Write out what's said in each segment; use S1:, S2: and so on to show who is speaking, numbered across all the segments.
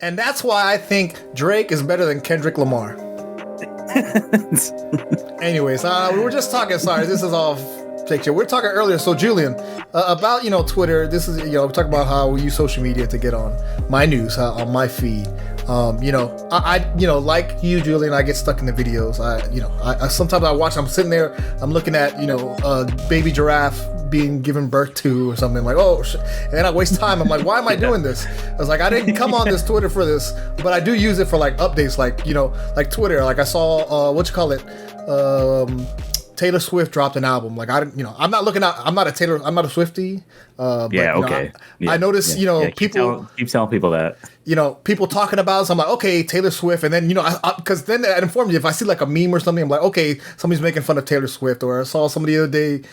S1: And that's why I think Drake is better than Kendrick Lamar. Anyways, we were just talking. Sorry, this is all picture. We were talking earlier. So Julian, about Twitter. This is we're talking about how we use social media to get on my news, on my feed. I like you, Julian. I get stuck in the videos. I sometimes I watch. I'm sitting there. I'm looking at a baby giraffe being given birth to or something, like, oh shit. And then I waste time. I'm like, why am I doing this? I was like, I didn't come on this Twitter for this, but I do use it for like updates, like Twitter. Like I saw Taylor Swift dropped an album. Like I'm not looking at. I'm not a Swiftie.
S2: Okay.
S1: I noticed. People
S2: keep telling people that.
S1: People talking about it. So I'm like, okay, Taylor Swift, and then because then it informs you. If I see like a meme or something, I'm like, okay, somebody's making fun of Taylor Swift, or I saw somebody the other day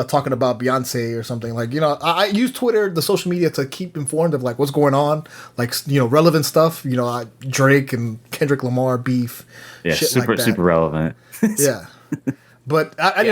S1: talking about Beyonce or something. Like I use Twitter, the social media, to keep informed of like what's going on, like relevant stuff. Drake and Kendrick Lamar beef.
S2: Yeah,
S1: shit
S2: super
S1: like that.
S2: super relevant.
S1: Yeah. But I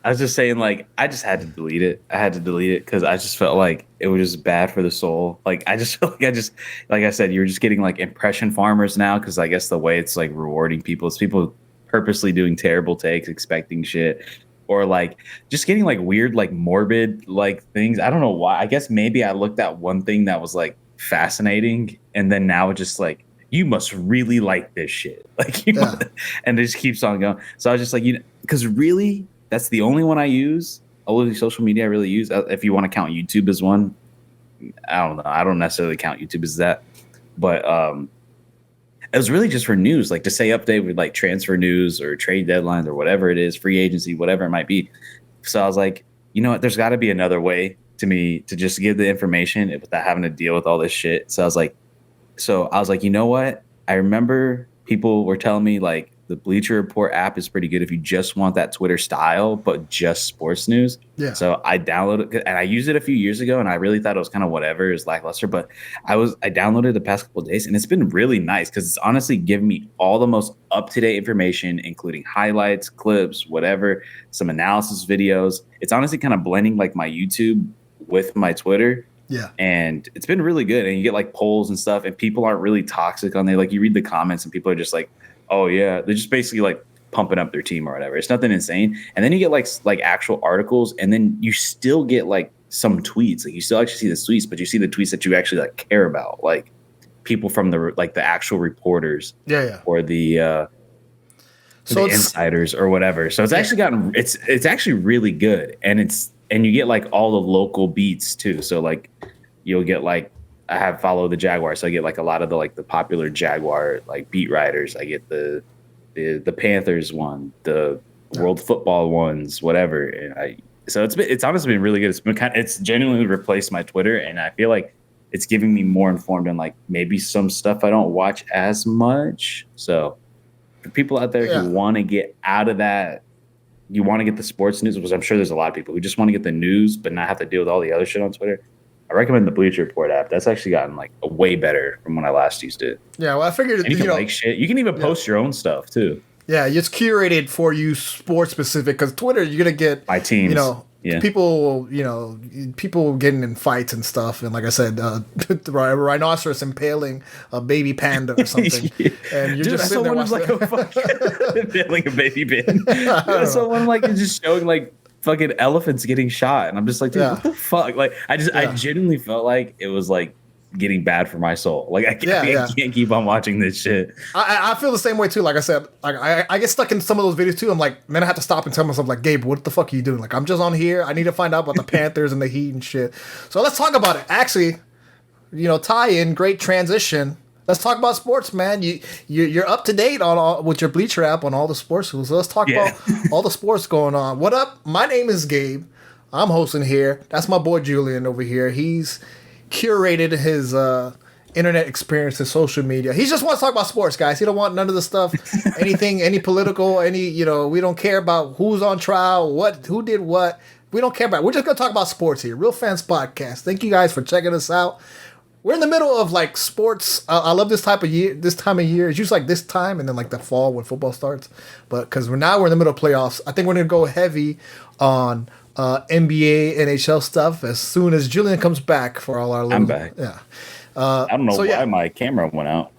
S2: was just saying, like, I just had to delete it. I had to delete it because I just felt like it was just bad for the soul. Like, I just felt like I said, you're just getting like impression farmers now, because I guess the way it's like rewarding people is people purposely doing terrible takes, expecting shit, or like just getting like weird, like morbid, like things. I don't know why. I guess maybe I looked at one thing that was like fascinating, and then now it just like, you must really like this shit. Like, and it just keeps on going. So I was just like, because really, that's the only one I use. All of the social media I really use. If you want to count YouTube as one, I don't know. I don't necessarily count YouTube as that. But it was really just for news, like to stay updated with like transfer news or trade deadlines or whatever it is, free agency, whatever it might be. So I was like, you know what? There's got to be another way to me to just give the information without having to deal with all this shit. So I was like, you know what? I remember people were telling me like the Bleacher Report app is pretty good if you just want that Twitter style, but just sports news.
S1: Yeah.
S2: So I downloaded it, and I used it a few years ago, and I really thought it was kind of whatever, it was lackluster. But I downloaded it the past couple of days, and it's been really nice because it's honestly given me all the most up-to-date information, including highlights, clips, whatever, some analysis videos. It's honestly kind of blending like my YouTube with my Twitter.
S1: Yeah.
S2: And it's been really good. And you get like polls and stuff, and people aren't really toxic on there. Like you read the comments and people are just like, oh yeah, they're just basically like pumping up their team or whatever. It's nothing insane. And then you get like actual articles, and then you still get like some tweets. Like you still actually see the tweets, but you see the tweets that you actually like care about, like people from the actual reporters.
S1: Yeah.
S2: Or the insiders or whatever. So it's actually it's actually really good. And you get like all the local beats too. So like you'll get like, I have followed the Jaguars, so I get like a lot of the popular Jaguar like beat writers. I get the Panthers one, the World Football ones, whatever. And so it's honestly been really good. It's genuinely replaced my Twitter, and I feel like it's giving me more informed on like maybe some stuff I don't watch as much. So for people out there who want to get out of that, you want to get the sports news, because I'm sure there's a lot of people who just want to get the news but not have to deal with all the other shit on Twitter. I recommend the Bleacher Report app. That's actually gotten like way better from when I last used it.
S1: Yeah, well, I figured
S2: and you can like shit. You can even post your own stuff too.
S1: Yeah, it's curated for you, sports specific. Because Twitter, you're gonna get
S2: by teams.
S1: People, people getting in fights and stuff. And like I said, the rhinoceros impaling a baby panda or something. And you're just sitting there watching
S2: impaling a baby panda. Someone like just showing like fucking elephants getting shot, and I'm just like, dude, what the fuck? Like, I genuinely felt like it was like getting bad for my soul. Like, I can't keep on watching this shit.
S1: I feel the same way too. Like I said, like I get stuck in some of those videos too. I'm like, then I have to stop and tell myself, like, Gabe, what the fuck are you doing? Like, I'm just on here. I need to find out about the Panthers and the Heat and shit. So let's talk about it. Actually, tie in, great transition. Let's talk about sports, man. You're up to date on with your Bleacher app on all the sports. So let's talk about all the sports going on. What up? My name is Gabe. I'm hosting here. That's my boy Julian over here. He's curated his internet experience to social media. He just wants to talk about sports, guys. He don't want none of the stuff, anything, any political, we don't care about who's on trial, who did what. We don't care about it. We're just going to talk about sports here. Real Fans Podcast. Thank you guys for checking us out. We're in the middle of like sports. I love this time of year. It's usually like this time and then like the fall when football starts. But because we're in the middle of playoffs, I think we're going to go heavy on NBA, NHL stuff as soon as Julian comes back for all our little...
S2: I'm back.
S1: Yeah.
S2: I don't know
S1: So
S2: why
S1: yeah,
S2: my camera went out.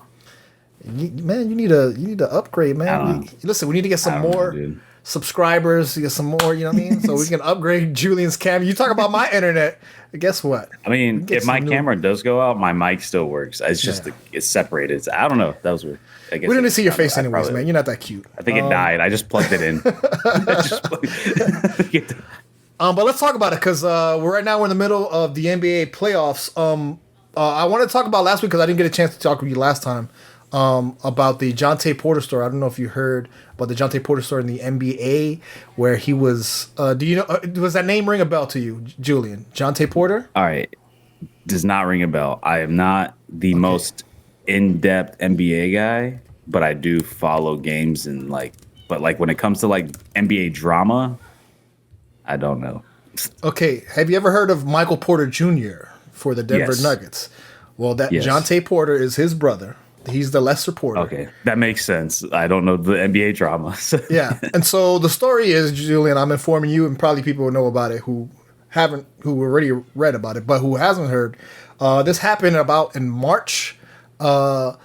S1: man, you need to upgrade,
S2: I don't
S1: man.
S2: know.
S1: Listen, we need to get
S2: I
S1: some
S2: don't know,
S1: more
S2: dude.
S1: subscribers, get some more. You know what I mean? So we can upgrade Julian's camera. You talk about my internet. Guess what?
S2: I
S1: We
S2: mean,
S1: can get
S2: if my
S1: some new.
S2: camera does go out, my mic still works. It's just
S1: Yeah.
S2: it's separated. I don't know. That was weird. I guess
S1: We
S2: it
S1: didn't
S2: was
S1: see your
S2: kinda-
S1: face
S2: I
S1: anyways,
S2: probably-
S1: man. You're not that cute.
S2: I think it died. I just plugged it in. I just plugged-
S1: But let's talk about it because right now we're in the middle of the NBA playoffs. I wanted to talk about last week because I didn't get a chance to talk with you last time about the Johntay Porter story. I don't know if you heard about the Johntay Porter story in the NBA where he was. Do you know? Does that name ring a bell to you, Julian? Johntay Porter?
S2: All right. Does not ring a bell. I am not the most in-depth NBA guy, but I do follow games and but when it comes to NBA drama, I don't know.
S1: Okay. Have you ever heard of Michael Porter Jr. for the Denver
S2: Yes.
S1: Nuggets? Well, that
S2: Yes.
S1: Johntay Porter is his brother. He's the lesser Porter.
S2: Okay, that makes sense. I don't know the NBA drama. So.
S1: Yeah. And so the story is, Julian, I'm informing you, and probably people will know about it who already read about it, but who hasn't heard. This happened about in March, and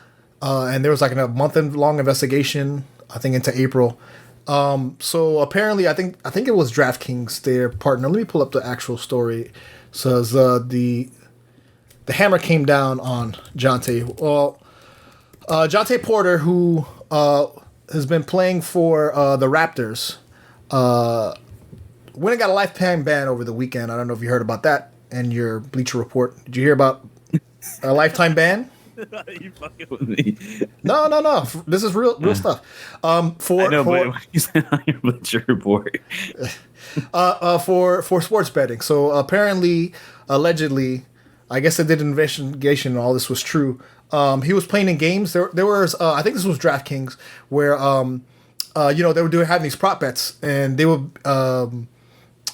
S1: there was like a month-long investigation, I think, into April. So apparently, I think it was DraftKings, their partner. Let me pull up the actual story. Says the hammer came down on Johntay. Well, Johntay Porter, who has been playing for the Raptors, went and got a lifetime ban over the weekend. I don't know if you heard about that in your Bleacher Report. Did you hear about a lifetime ban?
S2: You fucking with me.
S1: No. This is real stuff.
S2: I know, but you said on your Bleacher Report.
S1: For sports betting. So apparently, allegedly, I guess they did an investigation and all this was true. He was playing in games. There was I think this was DraftKings where they were having these prop bets and they would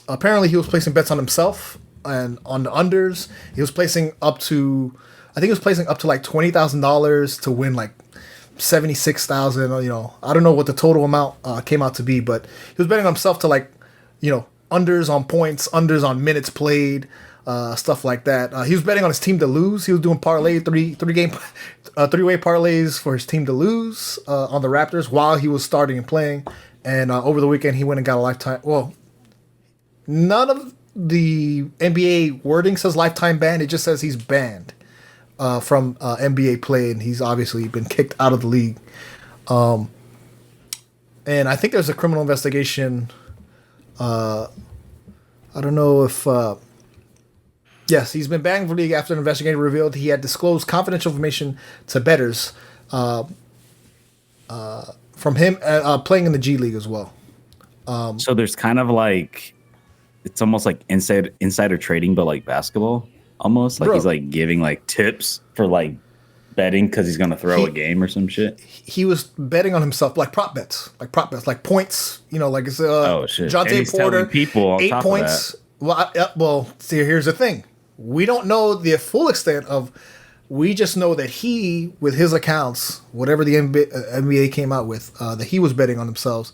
S1: apparently he was placing bets on himself and on the unders. He was placing up to like $20,000 to win like 76,000. I don't know what the total amount came out to be, but he was betting on himself to unders on points, unders on minutes played, stuff like that. He was betting on his team to lose. He was doing three-way parlays for his team to lose on the Raptors while he was starting and playing. And over the weekend, he went and got a lifetime. Well, none of the NBA wording says lifetime ban. It just says he's banned from NBA play, and he's obviously been kicked out of the league. And I think there's a criminal investigation. I don't know if. Yes, he's been banned from the league after an investigation revealed he had disclosed confidential information to bettors from him playing in the G League as well.
S2: So there's kind of it's almost like insider trading, but like basketball, almost like
S1: Bro.
S2: he's like giving like tips for like betting because he's gonna throw a game or some shit.
S1: He was betting on himself, like prop bets, like points. Like it's
S2: Oh, shit. And
S1: Johntay
S2: he's
S1: Porter,
S2: telling people on
S1: 8
S2: top of
S1: points. Well, see, here's the thing: we don't know the full extent of. We just know that he, with his accounts, whatever the NBA came out with, that he was betting on themselves.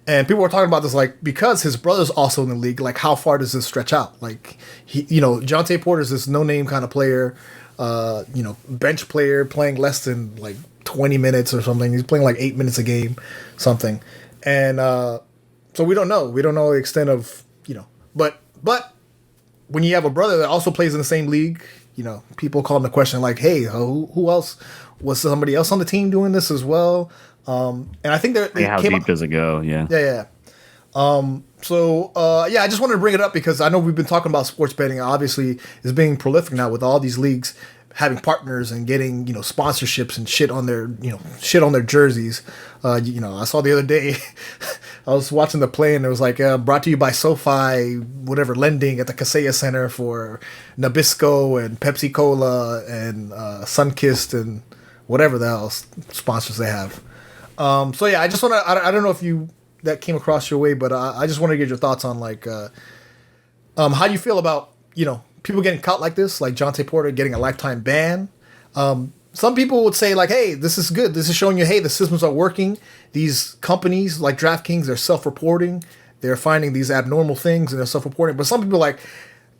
S1: And people were talking about this, like, because his brother's also in the league, like, how far does this stretch out? Like, Johntay Porter is this no-name kind of player, bench player playing less than, like, 20 minutes or something. He's playing, like, 8 minutes a game, something. And so we don't know. We don't know the extent of, But when you have a brother that also plays in the same league, people call him the question, like, hey, who else? Was somebody else on the team doing this as well? And I think
S2: How deep does it go? Yeah.
S1: Yeah. I just wanted to bring it up because I know we've been talking about sports betting. Obviously, is being prolific now with all these leagues having partners and getting sponsorships and shit on their jerseys. I saw the other day, I was watching the play and it was like brought to you by SoFi, whatever, lending at the Kaseya Center for Nabisco and Pepsi Cola and Sunkist and whatever the hell sponsors they have. I just want to. I don't know if that came across your way, but I just want to get your thoughts on how do you feel about people getting caught like this, like Johntay Porter getting a lifetime ban. Some people would say like, hey, this is good. This is showing you, hey, the systems are working. These companies like DraftKings, they're self-reporting. They're finding these abnormal things and they're self-reporting. But some people are like,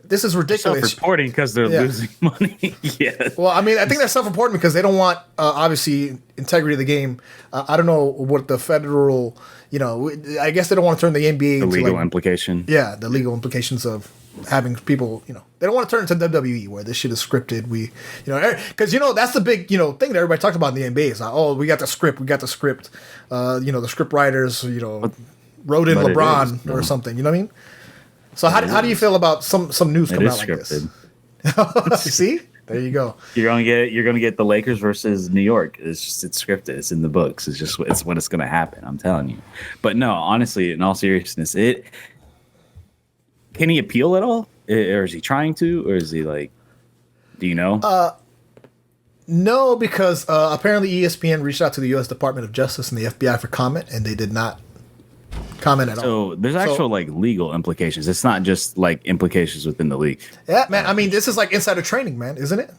S1: this is ridiculous.
S2: Self-reporting because they're losing money. Yeah.
S1: Well, I mean, I think that's self-reporting because they don't want, obviously, integrity of the game. I don't know what the federal, I guess they don't want to turn the NBA
S2: the
S1: into
S2: legal implication.
S1: Yeah, the legal implications of having people, they don't want to turn it into WWE where this shit is scripted. Because, that's the big, thing that everybody talks about in the NBA is like, oh, we got the script. The script writers, wrote in LeBron or something. You know what I mean? So how do you feel about some news coming out like this? See, there you go.
S2: You're gonna get the Lakers versus New York. It's scripted. It's in the books. It's when it's gonna happen. I'm telling you. But no, honestly, in all seriousness, can he appeal at all, or is he trying to, or is he like? Do you know?
S1: No, because apparently ESPN reached out to the U.S. Department of Justice and the FBI for comment, and they did not comment at all.
S2: So there's actual legal implications. It's not just implications within the league.
S1: Yeah, man. I mean, this is like insider trading, man, isn't it?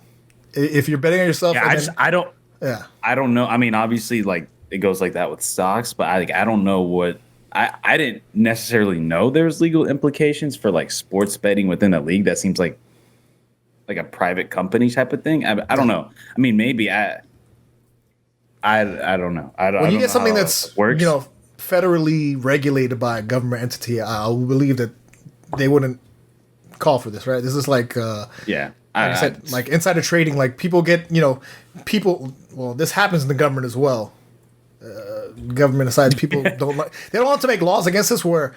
S1: If you're betting on yourself.
S2: Yeah, I don't.
S1: Yeah.
S2: I don't know. I mean, obviously, it goes like that with stocks, but I don't know what. I didn't necessarily know there's legal implications for sports betting within the league. That seems like a private company type of thing. I don't know. I mean, maybe I don't know.
S1: When you get something that's works. Federally regulated by a government entity, I believe that they wouldn't call for this, right? This is like I said, insider trading. Like people get, people. Well, this happens in the government as well. Government decides people they don't want to make laws against this where,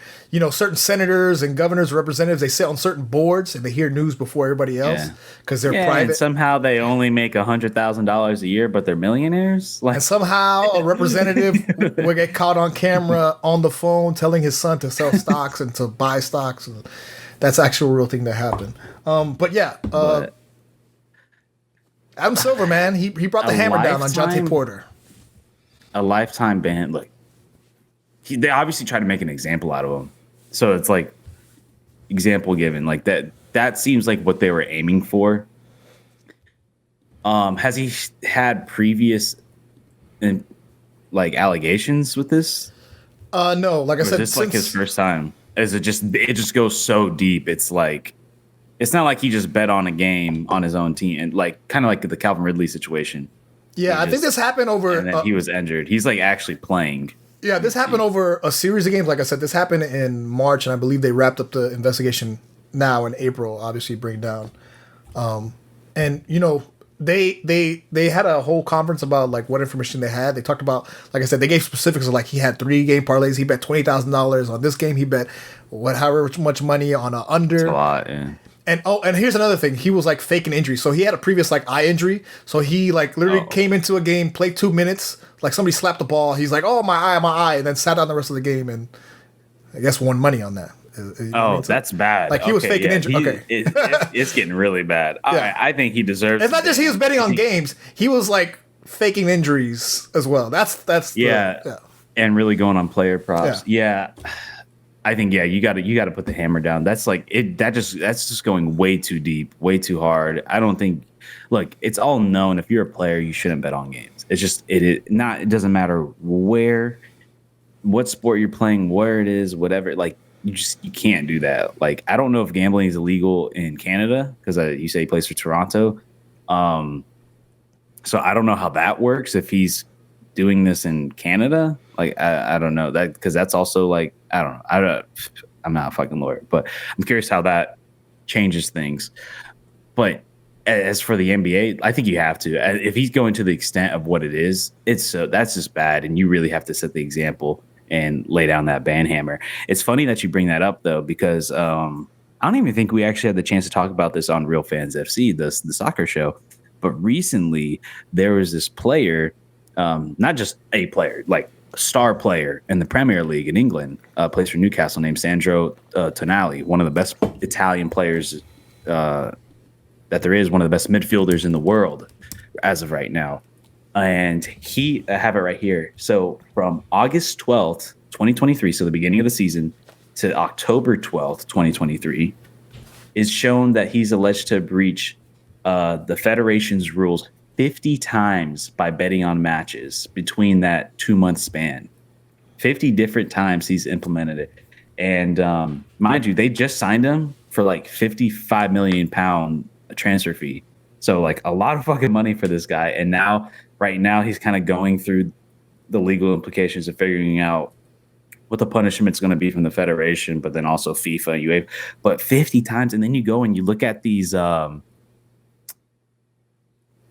S1: certain senators and governors, representatives, they sit on certain boards and they hear news before everybody else because they're private.
S2: And somehow they only make $100,000 a year, but they're millionaires.
S1: And somehow a representative will get caught on camera on the phone telling his son to sell stocks and to buy stocks. And that's actual real thing that happened. Adam Silver, man, he brought the hammer down on Johntay Porter.
S2: A lifetime ban. Look, they obviously try to make an example out of him. So it's example given. That seems like what they were aiming for. Has he had previous allegations with this?
S1: No, like I said,
S2: is this his first time? Is it just goes so deep? It's it's not like he just bet on a game on his own team and kind of like the Calvin Ridley situation.
S1: Yeah, I think this happened over.
S2: And then he was injured. He's actually playing.
S1: Yeah, this happened over a series of games. Like I said, this happened in March, and I believe they wrapped up the investigation now in April. Obviously, bring down, and they had a whole conference about what information they had. They talked about, like I said, they gave specifics of he had 3 game parlays. He bet $20,000 on this game. He bet however much money on a under.
S2: That's a lot, yeah.
S1: And here's another thing. He was faking injury. So he had a previous eye injury. So he literally came into a game, played 2 minutes, somebody slapped the ball. He's like, "Oh, my eye," and then sat down the rest of the game and I guess won money on that.
S2: That's bad.
S1: He was faking injury.
S2: It's getting really bad. Yeah. I think he deserves.
S1: It's not just he was betting on games. He was faking injuries as well. That's
S2: and really going on player props. Yeah. I think you got to put the hammer down. That's that's just going way too deep, way too hard. I don't think. Look, it's all known. If you're a player, you shouldn't bet on games. It's just it doesn't matter what sport you're playing, where it is, whatever. You can't do that. I don't know if gambling is illegal in Canada because you say he plays for Toronto. So I don't know how that works if he's doing this in Canada. I don't know that because that's also I don't know. I'm not a fucking lawyer, but I'm curious how that changes things. But as for the NBA, I think you have to. If he's going to the extent of what it is, that's just bad, and you really have to set the example and lay down that ban hammer. It's funny that you bring that up though, because I don't even think we actually had the chance to talk about this on Real Fans FC, the soccer show. But recently there was this player, not just a player, a star player in the Premier League in England, plays for Newcastle, named Sandro Tonali, one of the best Italian players that there is, one of the best midfielders in the world as of right now. And I have it right here. So from August 12th, 2023, so the beginning of the season, to October 12th, 2023, is shown that he's alleged to breach the federation's rules 50 times by betting on matches between that 2-month span. 50 different times he's implemented it. And mind you, they just signed him for like 55 million pound transfer fee. So like a lot of fucking money for this guy. And now, right now, he's kind of going through the legal implications of figuring out what the punishment's going to be from the federation, but then also FIFA and UEFA. But 50 times, and then you go and you look at these,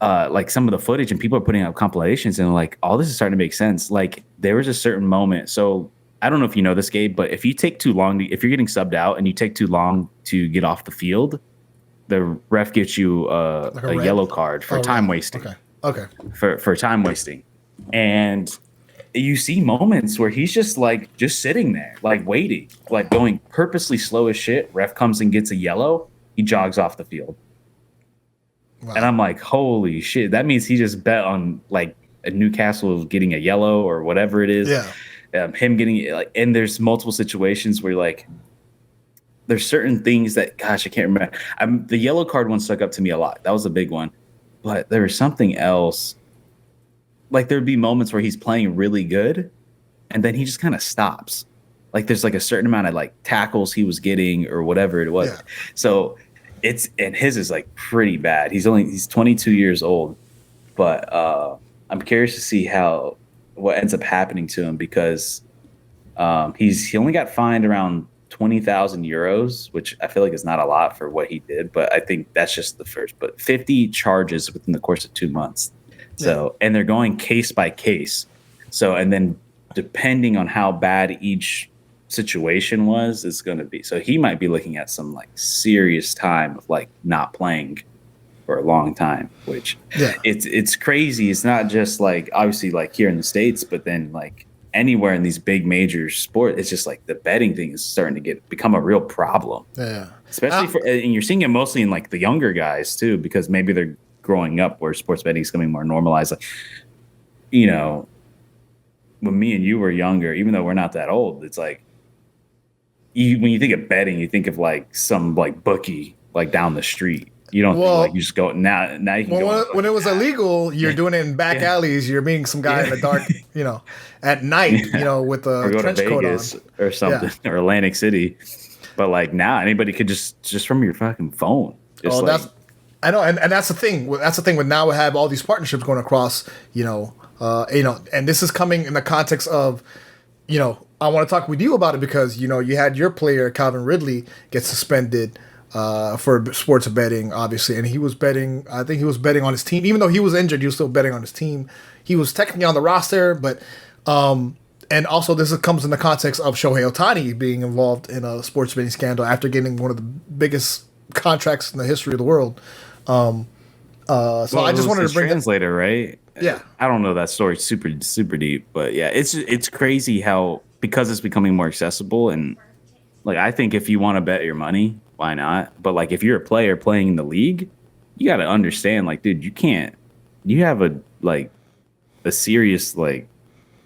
S2: like some of the footage, and people are putting up compilations, and like all this is starting to make sense. Like there was a certain moment. So I don't know if you know this, Gabe, but if you take too long, if you're getting subbed out and you take too long to get off the field, the ref gets you like a yellow card for time wasting.
S1: Okay.
S2: For time wasting, and you see moments where he's just sitting there, like waiting, like going purposely slow as shit. Ref comes and gets a yellow, he jogs off the field. Wow. And I'm like, holy shit! That means he just bet on like a Newcastle getting a yellow or whatever it is.
S1: Yeah.
S2: Him getting like, and there's multiple situations where like there's certain things that, gosh, I can't remember. The yellow card one stuck up to me a lot. That was a big one, but there was something else. Like there'd be moments where he's playing really good, and then he just kind of stops. Like there's like a certain amount of like tackles he was getting or whatever it was. Yeah. So. And his is like pretty bad. He's 22 years old, but I'm curious to see what ends up happening to him, because he only got fined around 20,000 euros, which I feel like is not a lot for what he did, but I think that's just the first. But 50 charges within the course of 2 months. So, and they're going case by case. So, and then depending on how bad each situation was, it's going to be, so he might be looking at some like serious time of like not playing for a long time, which it's crazy. It's not just like obviously like here in the States, but then like anywhere in these big major sport, it's just like the betting thing is starting to become a real problem. Especially and you're seeing it mostly in like the younger guys too, because maybe they're growing up where sports betting is becoming more normalized. Like, you know, when me and you were younger, even though we're not that old, it's like when you think of betting, you think of like some like bookie like down the street. You don't think like you just go now you can go
S1: when it was illegal, you're doing it in back alleys. You're meeting some guy in the dark, you know, at night, you know, with a trench coat on
S2: or something, or Atlantic City. But like now, anybody could just from your fucking phone.
S1: I know, and that's the thing. That's the thing with now we have all these partnerships going across, you know, and this is coming in the context of, you know, I want to talk with you about it because, you know, you had your player, Calvin Ridley, get suspended for sports betting, obviously. And he was betting, I think he was betting on his team. Even though he was injured, he was still betting on his team. He was technically on the roster, but, and also this comes in the context of Shohei Ohtani being involved in a sports betting scandal after getting one of the biggest contracts in the history of the world. So I just wanted to bring
S2: translator, right?
S1: Yeah.
S2: I don't know that story super deep, but yeah, it's crazy how, because it's becoming more accessible, and like I think if you want to bet your money, why not? But like if you're a player playing in the league, you got to understand, like, dude, you have a serious like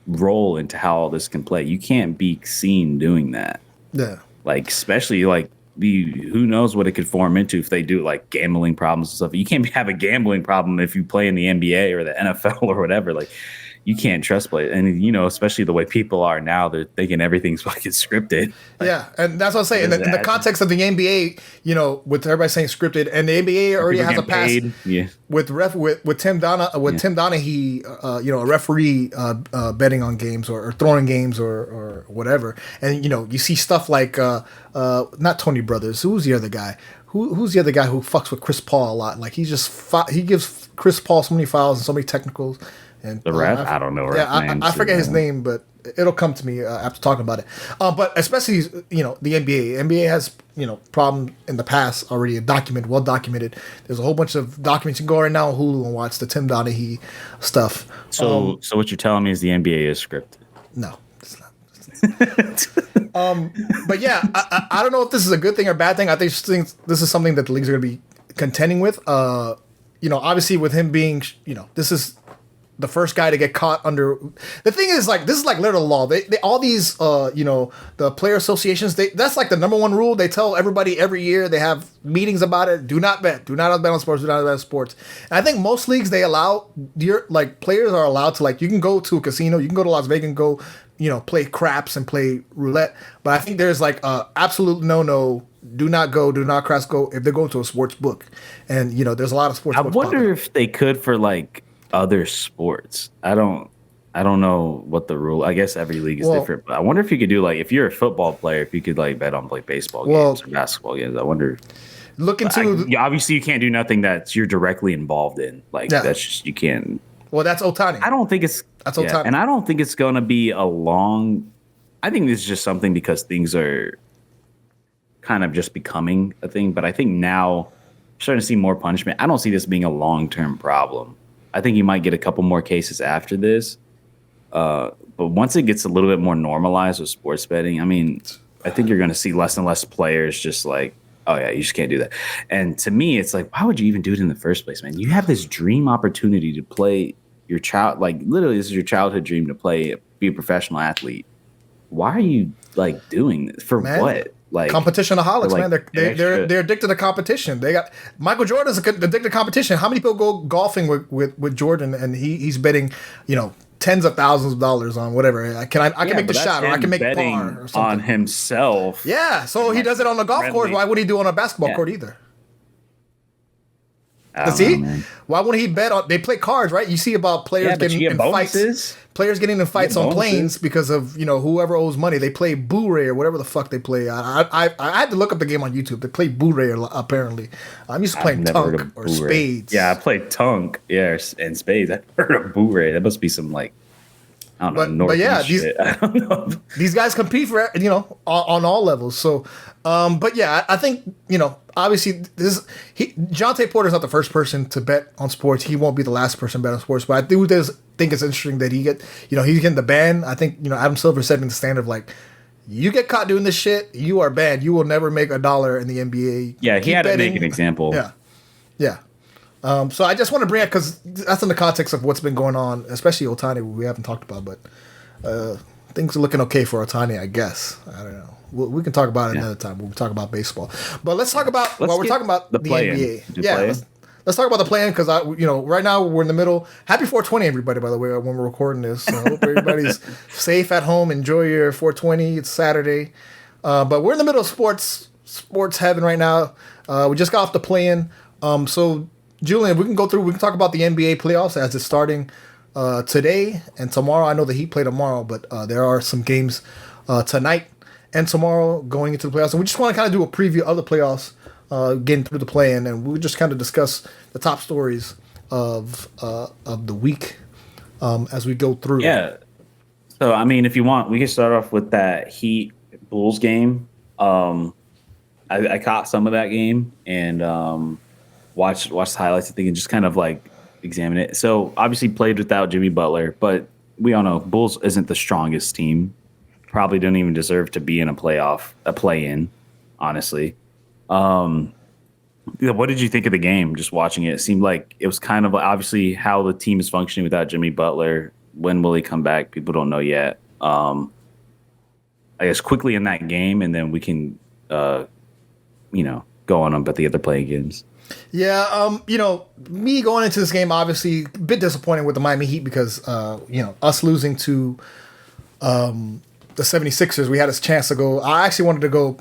S2: role into how all this can play. You can't be seen doing that.
S1: Yeah.
S2: Like especially like who knows what it could form into if they do like gambling problems and stuff. You can't have a gambling problem if you play in the NBA or the NFL or whatever. Like you can't trust play. And, you know, especially the way people are now, they're thinking everything's fucking scripted. Like,
S1: yeah. And that's what I'm saying. In the context of the NBA, you know, with everybody saying scripted, and the NBA already has a pass with Tim Donaghy, you know, a referee betting on games or throwing games or whatever. And, you know, you see stuff like, not Tony Brothers. Who's the other guy? Who's the other guy who fucks with Chris Paul a lot? Like he gives Chris Paul so many fouls and so many technicals. And
S2: the ref, I don't know.
S1: Yeah, I forget his name, but it'll come to me after talking about it. But especially, you know, the NBA. NBA has, you know, problem in the past already well documented. There's a whole bunch of documents you can go right now on Hulu and watch the Tim Donaghy stuff.
S2: So what you're telling me is the NBA is scripted?
S1: No, it's not. But yeah, I don't know if this is a good thing or bad thing. I think this is something that the leagues are going to be contending with. You know, obviously with him being, you know, this is the first guy to get caught under. The thing is, like, this is like literal law. They all these, you know, the player associations. That's like the number one rule. They tell everybody every year. They have meetings about it. Do not bet. Do not bet on sports. Do not bet on sports. And I think most leagues they allow players are allowed to, like, you can go to a casino. You can go to Las Vegas and go, you know, play craps and play roulette. But I think there's like a absolute no do not cross go if they're going to a sports book. And there's a lot of sports
S2: I
S1: books.
S2: wonder if they could for like other sports. I don't know what the rule. I guess every league is different. But I wonder if you could do like if you're a football player, if you could like bet on like baseball games or basketball games. I wonder.
S1: Look into
S2: obviously you can't do nothing that you're directly involved in. Like that's just you can't.
S1: Well, that's Ohtani.
S2: I don't think it's Ohtani, and I don't think it's going to be a long. I think this is just something because things are kind of just becoming a thing. But I think now you're starting to see more punishment. I don't see this being a long-term problem. I think you might get a couple more cases after this. But once it gets a little bit more normalized with sports betting, I mean, I think you're going to see less and less players just like, oh, yeah, you just can't do that. And to me, it's like, why would you even do it in the first place, man? You have this dream opportunity to play your child. Like, literally, this is your childhood dream to be a professional athlete. Why are you, like, doing this? For what? Like
S1: competitionaholics, like, man. They're addicted to competition. They got Michael Jordan's addicted to competition. How many people go golfing with Jordan and he's betting, tens of thousands of dollars on whatever. I can make the shot, or I can make par or something
S2: on himself.
S1: Yeah, so he does it on the golf course. Why would he do it on a basketball court either? Why wouldn't he bet on? They play cards, right? You see about players getting in fights. Players getting in fights on planes because of whoever owes money. They play boo-ray or whatever the fuck they play. I had to look up the game on YouTube. They play boo-ray apparently. I'm used to playing tunk or spades.
S2: Yeah, I played tunk. Yeah, and spades. I've heard of boo-ray. That must be some like I don't know. But yeah,
S1: I don't know. These guys compete for on all levels. So, but yeah, I think obviously Johntay Porter is not the first person to bet on sports. He won't be the last person to bet on sports. But I do think it's interesting that he's getting the ban. I think Adam Silver setting the standard of like, you get caught doing this shit, you are banned. You will never make $1 in the NBA.
S2: Yeah, he had to make an example.
S1: Yeah. So I just want to bring it because that's in the context of what's been going on, especially Ohtani, we haven't talked about, but things are looking okay for Ohtani, I guess. I don't know. We can talk about it another time when we talk about baseball. But let's talk about while we're talking about the NBA. Let's talk about the play-in because right now we're in the middle. Happy 420, everybody! By the way, when we're recording this, so I hope everybody's safe at home. Enjoy your 420. It's Saturday, but we're in the middle of sports heaven right now. We just got off the play-in. So Julian, we can talk about the NBA playoffs as it's starting today and tomorrow. I know the Heat play tomorrow, but there are some games tonight and tomorrow going into the playoffs. And we just want to kind of do a preview of the playoffs, getting through the play-in, and we'll just kind of discuss the top stories of the week as we go through.
S2: Yeah. So, I mean, if you want, we can start off with that Heat Bulls game. I caught some of that game and watched the highlights, I think, and just kind of like examine it. So obviously played without Jimmy Butler, but we all know Bulls isn't the strongest team. Probably don't even deserve to be in a play-in, honestly. What did you think of the game? Just watching it, it seemed like it was kind of obviously how the team is functioning without Jimmy Butler. When will he come back? People don't know yet. I guess quickly in that game, and then we can, go on about the other playing games.
S1: Yeah, me going into this game, obviously a bit disappointing with the Miami Heat because, us losing to the 76ers, we had a chance to go. I actually wanted to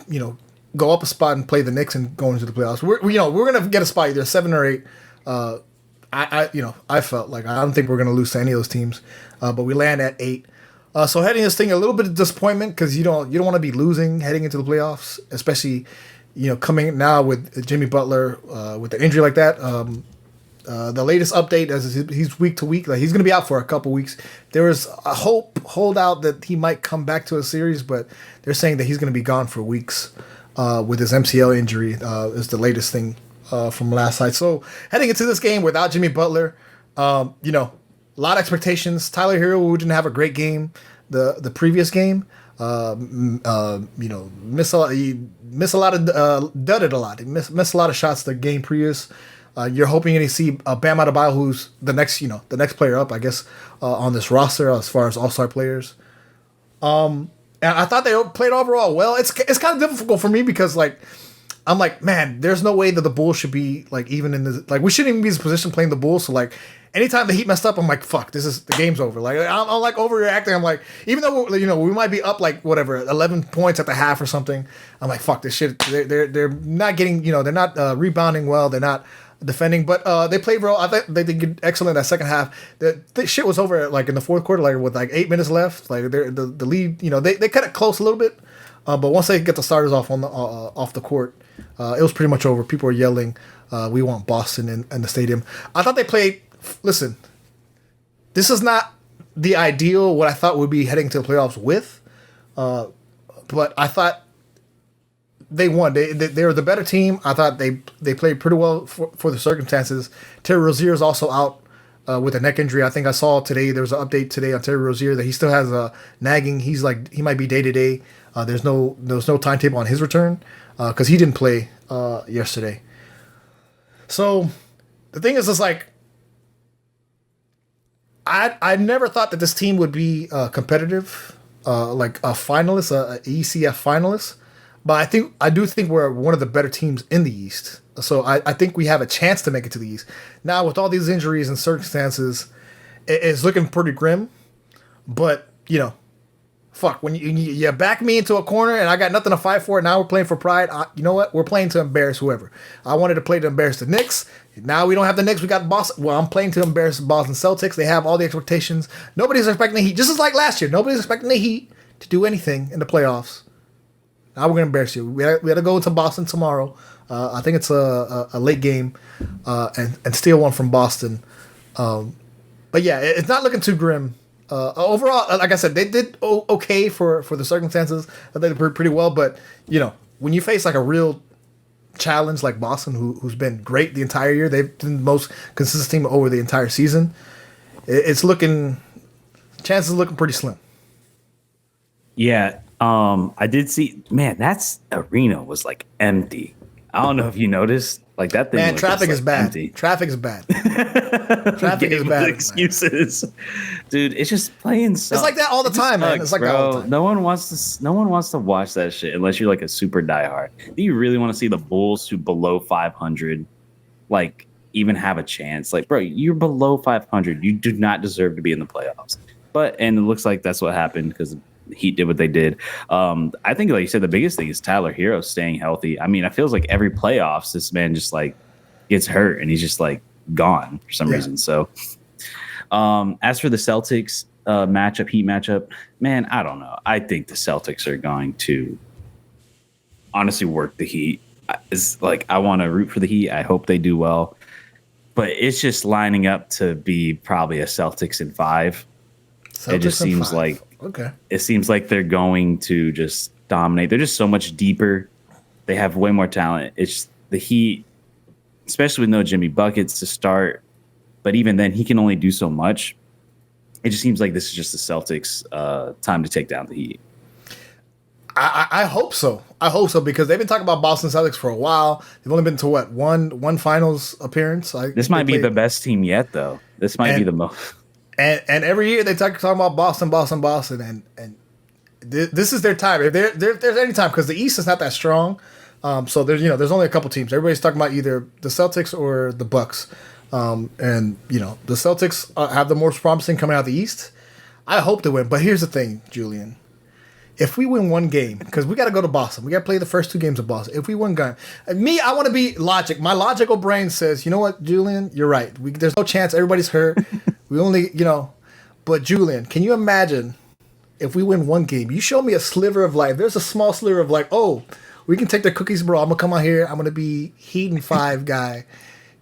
S1: go up a spot and play the Knicks and go into the playoffs. We're going to get a spot either 7 or 8. I felt like I don't think we're going to lose to any of those teams, but we land at 8. So heading this thing, a little bit of disappointment because you don't want to be losing heading into the playoffs, especially coming now with Jimmy Butler with an injury like that. The latest update is he's week to week. Like he's going to be out for a couple weeks. There was a holdout that he might come back to a series, but they're saying that he's going to be gone for weeks with his MCL injury. Is the latest thing from last night. So heading into this game without Jimmy Butler, a lot of expectations. Tyler Hero, who didn't have a great game the previous game, dudded a lot. He missed a lot of shots the game previous. You're hoping to see Bam Adebayo, who's the next player up, I guess, on this roster as far as all-star players. And I thought they played overall well. It's kind of difficult for me because I'm like, man, there's no way that the Bulls should be like even in this. Like, we shouldn't even be in this position playing the Bulls. So like, anytime the Heat messed up, I'm like, fuck, the game's over. Like, I'm like overreacting. I'm like, even though we might be up like whatever 11 points at the half or something, I'm like, fuck this shit. They're not getting they're not rebounding well. They're not defending, but they played well. I think they did excellent that second half. The shit was over like in the fourth quarter, like with like 8 minutes left. Like the lead, they cut it close a little bit, but once they get the starters off on the off the court, it was pretty much over. People were yelling, "We want Boston in the stadium." I thought they played. Listen, this is not the ideal what I thought we'd be heading to the playoffs with, but I thought they won. They were the better team. I thought they played pretty well for the circumstances. Terry Rozier is also out with a neck injury. I think I saw today there was an update today on Terry Rozier that he still has a nagging. He's like he might be day to day. There's no timetable on his return because he didn't play yesterday. So the thing is, it's like I never thought that this team would be competitive, like a finalist, a ECF finalist. But I do think we're one of the better teams in the East. So I think we have a chance to make it to the East. Now, with all these injuries and circumstances, it's looking pretty grim. But, fuck, when you back me into a corner and I got nothing to fight for, now we're playing for pride. You know what? We're playing to embarrass whoever. I wanted to play to embarrass the Knicks. Now we don't have the Knicks. We got Boston. Well, I'm playing to embarrass the Boston Celtics. They have all the expectations. Nobody's expecting the Heat. Just as like last year, nobody's expecting the Heat to do anything in the playoffs. Now we're going to embarrass you. We had to go into Boston tomorrow. I think it's a late game and steal one from Boston. But yeah, it's not looking too grim. Overall, like I said, they did okay for the circumstances. They did pretty well. But, when you face like a real challenge like Boston, who's been great the entire year, they've been the most consistent team over the entire season. Chances looking pretty slim.
S2: Yeah. I did see, man, that's arena was like empty. I don't know if you noticed, like that thing.
S1: Man,
S2: was
S1: traffic
S2: just,
S1: is bad.
S2: Empty.
S1: Traffic is bad. Traffic is bad.
S2: Excuses, dude. It's just playing.
S1: It's like that all the time, man. It's like that all the time.
S2: No one wants to watch that shit unless you're like a super diehard. Do you really want to see the Bulls who below 500, like even have a chance? Like, bro, you're below 500. You do not deserve to be in the playoffs. And it looks like that's what happened because Heat did what they did. I think, like you said, the biggest thing is Tyler Hero staying healthy. I mean, it feels like every playoffs, this man just like gets hurt and he's just like gone for some reason. So, as for the Celtics Heat matchup, man, I don't know. I think the Celtics are going to honestly work the Heat. It's like I want to root for the Heat. I hope they do well, but it's just lining up to be probably a Celtics in 5. It just seems like.
S1: Okay.
S2: It seems like they're going to just dominate. They're just so much deeper. They have way more talent. It's the Heat, especially with no Jimmy Buckets to start. But even then, he can only do so much. It just seems like this is just the Celtics' time to take down the Heat.
S1: I hope so. I hope so because they've been talking about Boston Celtics for a while. They've only been to one finals appearance.
S2: This might be the best team yet, though. This might be the most.
S1: And every year they talk about Boston, and this is their time. If there's any time because the East is not that strong, so there's only a couple teams. Everybody's talking about either the Celtics or the Bucks, and the Celtics have the most promising coming out of the East. I hope they win, but here's the thing, Julian. If we win one game, because we got to go to Boston, we got to play the first 2 games of Boston. If we win game, I want to be logic. My logical brain says, you know what, Julian, you're right. There's no chance. Everybody's hurt. We only, but Julian, can you imagine if we win one game? You show me a sliver of life. There's a small sliver of like, oh, we can take the cookies, bro. I'm gonna come out here. I'm gonna be Heat and 5 guy.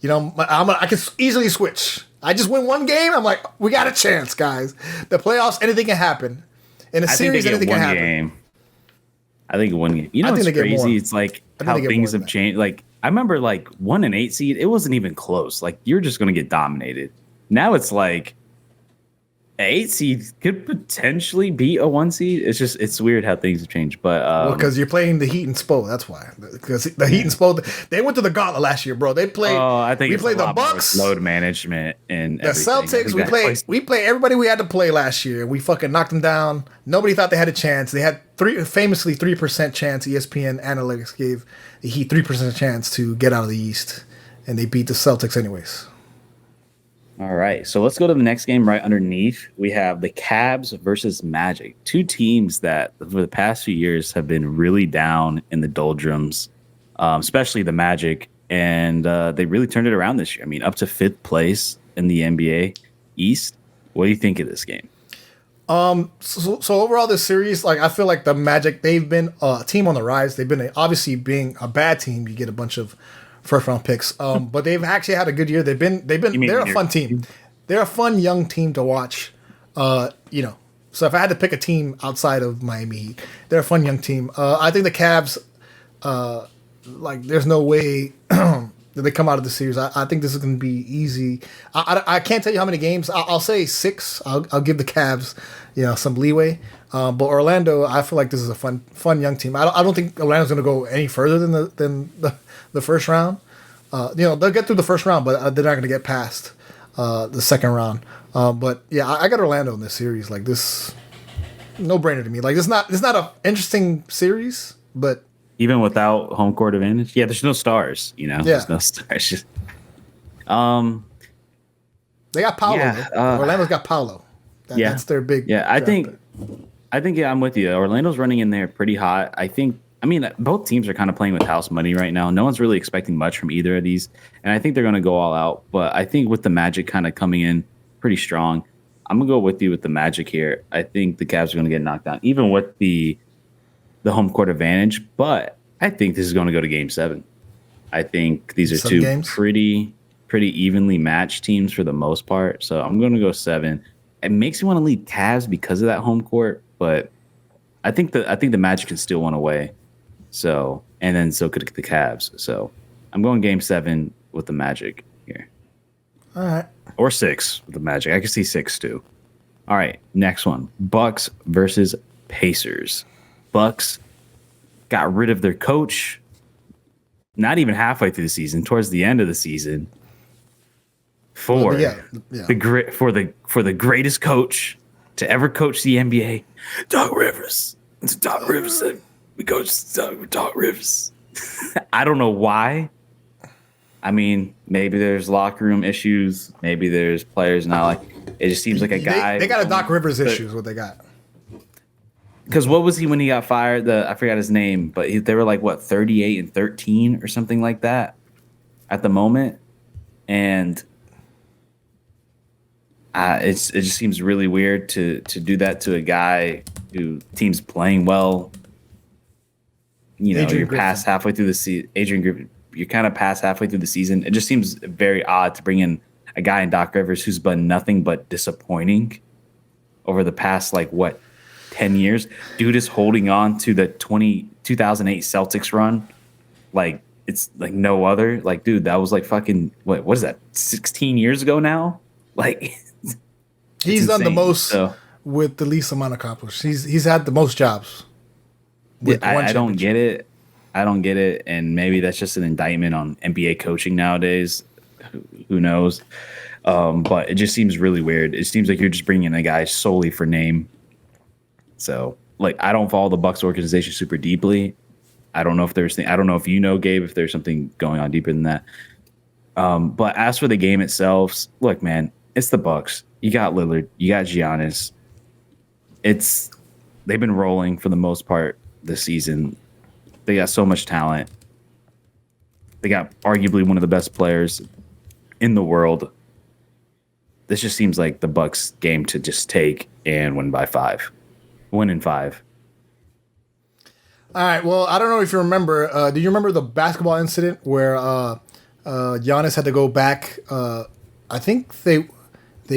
S1: I can easily switch. I just win one game. I'm like, we got a chance, guys. The playoffs, anything can happen. In a series, anything can happen.
S2: I think one game. It's crazy. It's like how things have changed. Like I remember, like 1 and 8 seed. It wasn't even close. Like you're just gonna get dominated. Now it's like 8 seed could potentially be a 1 seed. It's weird how things have changed. But
S1: Well, because you're playing the Heat and Spo, that's why. Because the Heat and
S2: yeah.
S1: Spo, they went to the gauntlet last year, bro. They played.
S2: Oh, I think
S1: We
S2: it's a
S1: played the
S2: lot more with
S1: Bucks,
S2: load management and
S1: the
S2: everything. I
S1: Celtics.
S2: think
S1: We
S2: that
S1: played.
S2: plays.
S1: We played everybody we had to play last year. We fucking knocked them down. Nobody thought they had a chance. They had famously 3% chance. ESPN analytics gave the Heat 3% chance to get out of the East, and they beat the Celtics anyways.
S2: All right, so let's go to the next game right underneath. We have the Cavs versus Magic, two teams that for the past few years have been really down in the doldrums, especially the Magic, and they really turned it around this year. I mean, up to 5th place in the NBA East. What do you think of this game?
S1: So overall, this series, like I feel like the Magic, they've been a team on the rise. They've been obviously being a bad team. You get a bunch of first round picks, but they've actually had a good year. They're a fun team. They're a fun young team to watch. So if I had to pick a team outside of Miami Heat, they're a fun young team. I think the Cavs, like there's no way that they come out of the series. I think this is going to be easy. I can't tell you how many games. I'll say 6. I'll give the Cavs, some leeway. But Orlando, I feel like this is a fun young team. I don't think Orlando's going to go any further than the first round. They'll get through the first round, but they're not going to get past the second round. But yeah, I got Orlando in this series. Like this, no brainer to me. Like it's not an interesting series, but
S2: Even without home court advantage, yeah, there's no stars.
S1: yeah,
S2: There's no stars.
S1: They got Paolo.
S2: Yeah,
S1: Orlando's got Paolo. That's their big.
S2: Yeah, I think yeah, I'm with you. Orlando's running in there pretty hot. I mean, both teams are kind of playing with house money right now. No one's really expecting much from either of these, and I think they're going to go all out. But I think with the Magic kind of coming in pretty strong, I'm gonna go with you with the Magic here. I think the Cavs are going to get knocked down, even with the home court advantage. But I think this is going to go to Game 7. I think these are two pretty evenly matched teams for the most part. So I'm going to go 7. It makes me want to lead Cavs because of that home court, but I think the Magic can still win away. So so could the Cavs. So I'm going Game 7 with the Magic here.
S1: All right.
S2: Or 6 with the Magic. I can see 6 too. All right, next one. Bucks versus Pacers. Bucks got rid of their coach not even halfway through the season, towards the end of the season. For the greatest coach to ever coach the NBA, Doc Rivers. It's Doc Rivers. We coach Doc Rivers. I don't know why. I mean, maybe there's locker room issues. Maybe there's players not like. It just seems like a guy.
S1: They got a Doc Rivers issues. What they got?
S2: Because what was he when he got fired? I forgot his name, but they were like 38-13 or something like that at the moment, and it just seems really weird to do that to a guy who team's playing well. You're past halfway through the season. Adrian Griffin, you're kind of past halfway through the season. It just seems very odd to bring in a guy in Doc Rivers who's been nothing but disappointing over the past 10 years. Dude is holding on to the 2008 Celtics run like it's like no other. Like, dude, that was fucking what is that? 16 years ago now?
S1: He's done the most with the least amount accomplished. He's had the most jobs.
S2: I don't get it. And maybe that's just an indictment on NBA coaching nowadays. Who knows? But it just seems really weird. It seems like you're just bringing in a guy solely for name. So, I don't follow the Bucks organization super deeply. I don't know if Gabe, if there's something going on deeper than that. But as for the game itself, look, man, it's the Bucks. You got Lillard, you got Giannis. They've been rolling for the most part this season. They got so much talent. They got arguably one of the best players in the world. This just seems like the Bucks game to just take and win by 5. Win in 5.
S1: All right. Well, I don't know if you remember. Do you remember the basketball incident where Giannis had to go back? I think they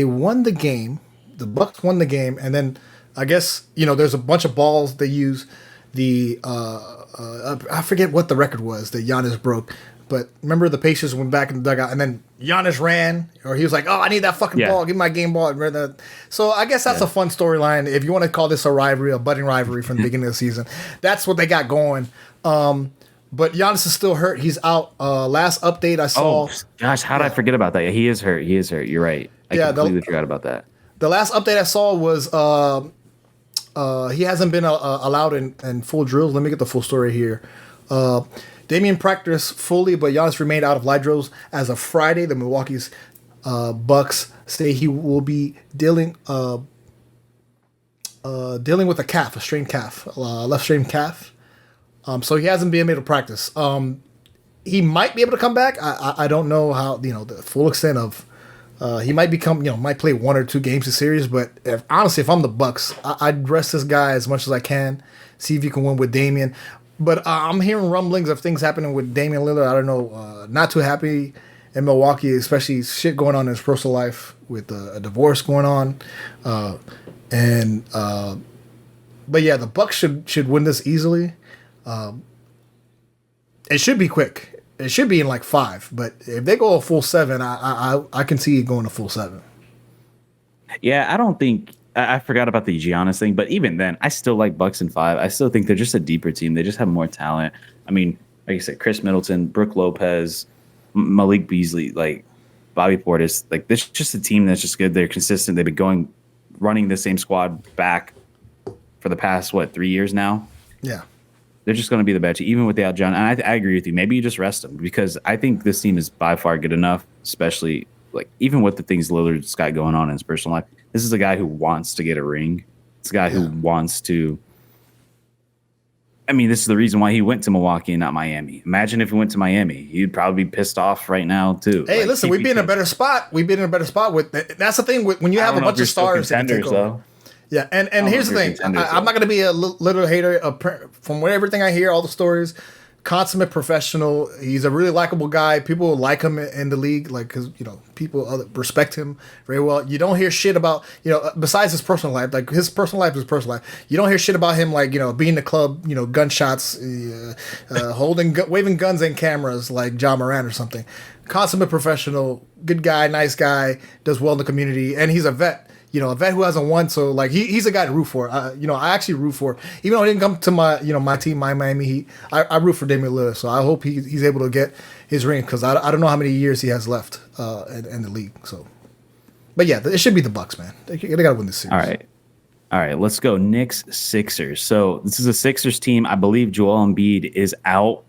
S1: won the game. The Bucks won the game, and then I guess there's a bunch of balls they use. I forget what the record was that Giannis broke, but remember the Pacers went back in the dugout, and then Giannis ran, or he was like, "Oh, I need that fucking ball. Give me my game ball." So I guess that's a fun storyline if you want to call this a rivalry, a budding rivalry from the beginning of the season. That's what they got going. But Giannis is still hurt. He's out. Last update I saw.
S2: Oh gosh, how did I forget about that? Yeah, he is hurt. He is hurt. You're right. I completely forgot about that.
S1: The last update I saw was he hasn't been allowed in full drills. Let me get the full story here. Damian practiced fully, but Giannis remained out of live drills as of Friday. The Milwaukee's Bucks say he will be dealing with a calf, a strained calf, left strained calf. So he hasn't been able to practice. He might be able to come back. I don't know how, the full extent of. He might might play 1 or 2 games a series, but honestly, if I'm the Bucks, I'd rest this guy as much as I can, see if you can win with Damian. But I'm hearing rumblings of things happening with Damian Lillard. I don't know, not too happy in Milwaukee, especially shit going on in his personal life with a divorce going on. But yeah, the Bucks should win this easily. It should be quick. It should be in like 5, but if they go a full 7, I can see it going a full 7.
S2: Yeah, I don't think I forgot about the Giannis thing, but even then, I still like Bucks in 5. I still think they're just a deeper team. They just have more talent. I mean, like I said, Chris Middleton, Brook Lopez, Malik Beasley, like Bobby Portis, like this is just a team that's just good. They're consistent. They've been running the same squad back for the past 3 years now.
S1: Yeah.
S2: They're just going to be the best, even without John. And I agree with you. Maybe you just rest them because I think this team is by far good enough, especially like even with the things Lillard's got going on in his personal life. This is a guy who wants to get a ring. It's a guy who wants to. I mean, this is the reason why he went to Milwaukee and not Miami. Imagine if he went to Miami. He'd probably be pissed off right now, too.
S1: Hey, listen, we'd be in a better spot. We'd be in a better spot with. That's the thing when you have a bunch of stars.
S2: Contenders, though.
S1: Yeah, and here's the thing. I'm not going to be a little hater. From everything I hear, all the stories, consummate professional. He's a really likable guy. People like him in the league, like because people respect him very well. You don't hear shit about besides his personal life. Like his personal life is personal life. You don't hear shit about him like being in the club, gunshots, waving guns and cameras like John Moran or something. Consummate professional, good guy, nice guy, does well in the community, and he's a vet. A vet who hasn't won, so like he's a guy to root for. I actually root for, even though he didn't come to my my team, my Miami Heat. I root for Damian Lillard, so I hope he's able to get his ring because I don't know how many years he has left in the league. So, but yeah, it should be the Bucks, man. They gotta win this series.
S2: All right, let's go. Knicks Sixers. So this is a Sixers team. I believe Joel Embiid is out,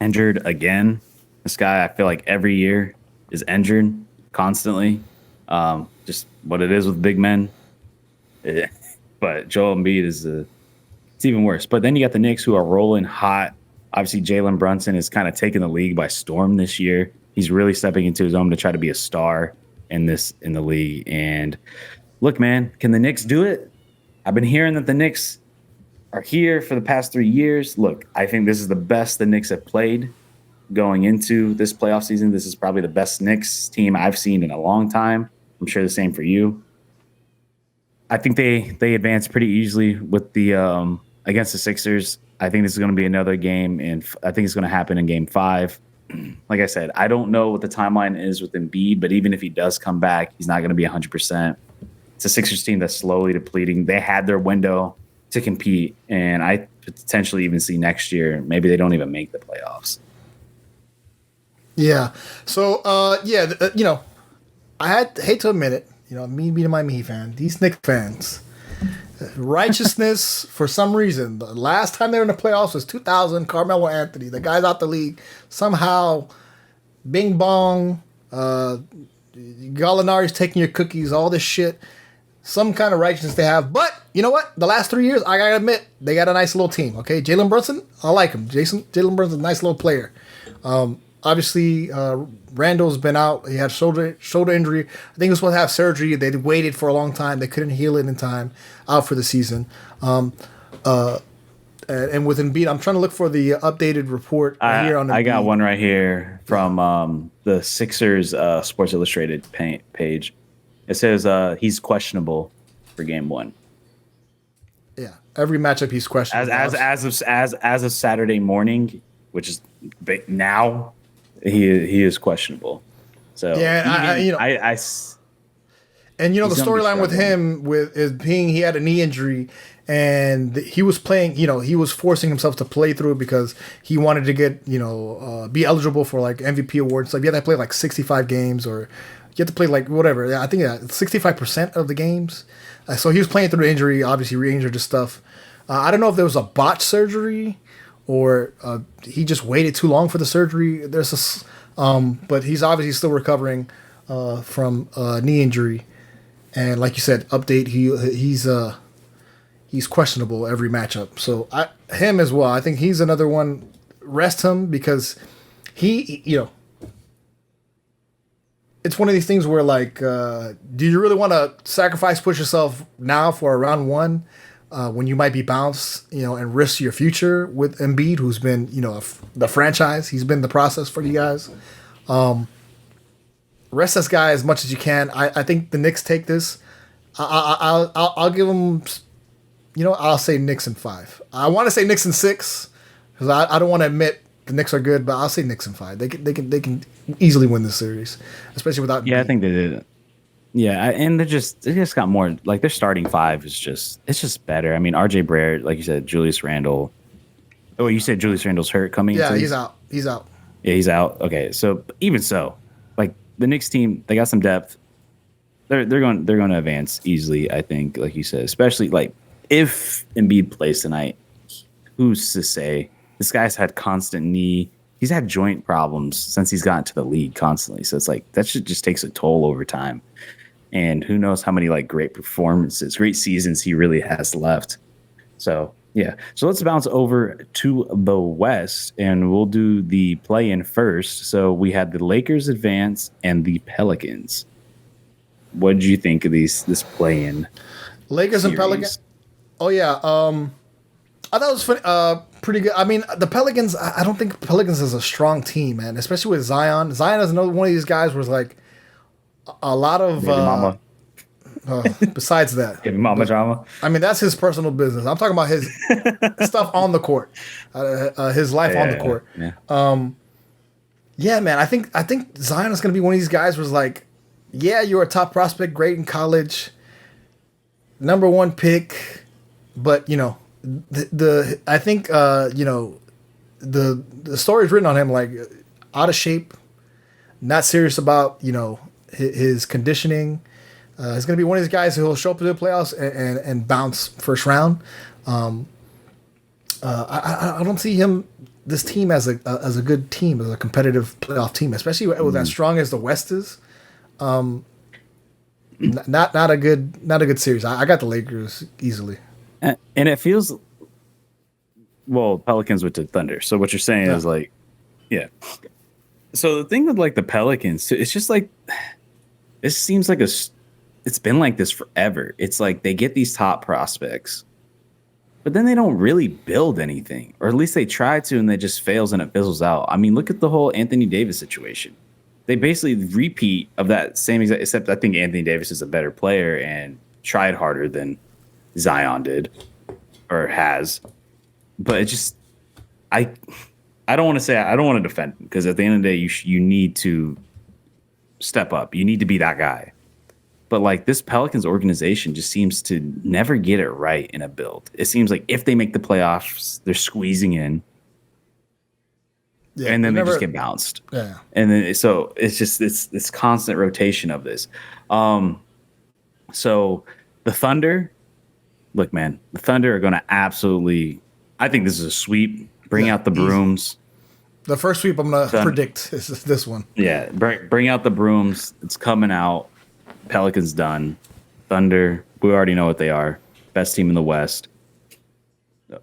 S2: injured again. This guy, I feel like every year is injured constantly. Just what it is with big men. But Joel Embiid it's even worse. But then you got the Knicks who are rolling hot. Obviously, Jalen Brunson is kind of taking the league by storm this year. He's really stepping into his own to try to be a star in the league. And look, man, can the Knicks do it? I've been hearing that the Knicks are here for the past 3 years. Look, I think this is the best the Knicks have played going into this playoff season. This is probably the best Knicks team I've seen in a long time. I'm sure the same for you. I think they advanced pretty easily with the against the Sixers. I think this is going to be another game, and I think it's going to happen in Game 5. Like I said, I don't know what the timeline is with Embiid, but even if he does come back, he's not going to be 100%. It's a Sixers team that's slowly depleting. They had their window to compete, and I potentially even see next year maybe they don't even make the playoffs.
S1: Yeah. So I hate to admit it, me being a Miami Heat fan, these Knicks fans, righteousness for some reason. The last time they were in the playoffs was 2000. Carmelo Anthony, the guy's out the league. Somehow, bing bong, Gallinari's taking your cookies, all this shit. Some kind of righteousness they have. But you know what? The last 3 years, I gotta admit, they got a nice little team. Okay, Jalen Brunson, I like him. Jalen Brunson's a nice little player. Obviously, Randall's been out. He had shoulder injury. I think he was supposed to have surgery. They waited for a long time. They couldn't heal it in time. Out for the season. And with Embiid, I'm trying to look for the updated report here on Embiid.
S2: I got one right here from the Sixers Sports Illustrated page. It says he's questionable for Game 1.
S1: Yeah, every matchup he's questionable.
S2: As of Saturday morning, which is now he is questionable. So
S1: yeah, and the storyline with him is being he had a knee injury and he was playing. He was forcing himself to play through it because he wanted to get be eligible for like MVP awards. Like you had to play like 65 games or you have to play like whatever. Yeah, I think 65% of the games. So he was playing through the injury, obviously re-injured and stuff. I don't know if there was a botched surgery or he just waited too long for the surgery. But he's obviously still recovering from knee injury. And like you said, update he's questionable every matchup. So him as well. I think he's another one. Rest him because it's one of these things where like, do you really want to push yourself now for a round one when you might be bounced, and risk your future with Embiid, who's been, the franchise. He's been the process for you guys. Rest this guy as much as you can. I think the Knicks take this. I'll give them, I'll say Knicks in 5. I want to say Knicks in 6 because I don't want to admit the Knicks are good, but I'll say Knicks in 5. They can easily win this series, especially without.
S2: Yeah, Embiid. I think they did. Yeah, and they just got more like their starting 5 is just better. I mean, RJ Barrett, like you said, Julius Randle. Oh, you said Julius Randle's hurt coming.
S1: Yeah, he's out. He's out.
S2: Yeah, he's out. Okay, so even so, like the Knicks team, they got some depth. They're going to advance easily. I think, like you said, especially like if Embiid plays tonight, who's to say? This guy's had constant knee. He's had joint problems since he's gotten to the league constantly. So it's like that shit just takes a toll over time. And who knows how many like great performances, great seasons he really has left. So yeah. So let's bounce over to the West and we'll do the play-in first. So we had the Lakers advance and the Pelicans. What did you think of this play-in?
S1: Lakers series? And Pelicans. Oh yeah. I thought it was funny, pretty good. I mean, the Pelicans. I don't think Pelicans is a strong team, man. Especially with Zion. Zion is another one of these guys where it's like a lot of. Besides that,
S2: Baby mama drama.
S1: I mean, that's his personal business. I'm talking about his stuff on the court, his life on the court. Yeah, man. I think Zion is going to be one of these guys who's like, yeah, you're a top prospect, great in college, number 1 pick, but I think the story is written on him like out of shape, not serious about his conditioning. He's going to be one of these guys who will show up to the playoffs and bounce first round. I don't see this team as a good team, as a competitive playoff team, especially with as strong as the West is. Not a good series. I got the Lakers easily.
S2: And it feels Pelicans with the Thunder. So what you're saying is like, yeah. So the thing with like the Pelicans, it's just like this seems like it's been like this forever. It's like they get these top prospects, but then they don't really build anything, or at least they try to, and they just fails and it fizzles out. I mean, look at the whole Anthony Davis situation. They basically repeat of that same exact, except I think Anthony Davis is a better player and tried harder than Zion did or has. But it just, I don't want to defend him because at the end of the day, you need to step up. You need to be that guy. But like this Pelicans organization just seems to never get it right in a build. It seems like if they make the playoffs, they're squeezing in. Yeah, and then they just get bounced.
S1: Yeah.
S2: And then so it's just this constant rotation of this. So the Thunder, look, man, the Thunder are going to absolutely. I think this is a sweep. Bring out the brooms.
S1: The first sweep I'm going to predict is this one.
S2: Yeah, bring out the brooms. It's coming out. Pelicans done. Thunder, we already know what they are. Best team in the West.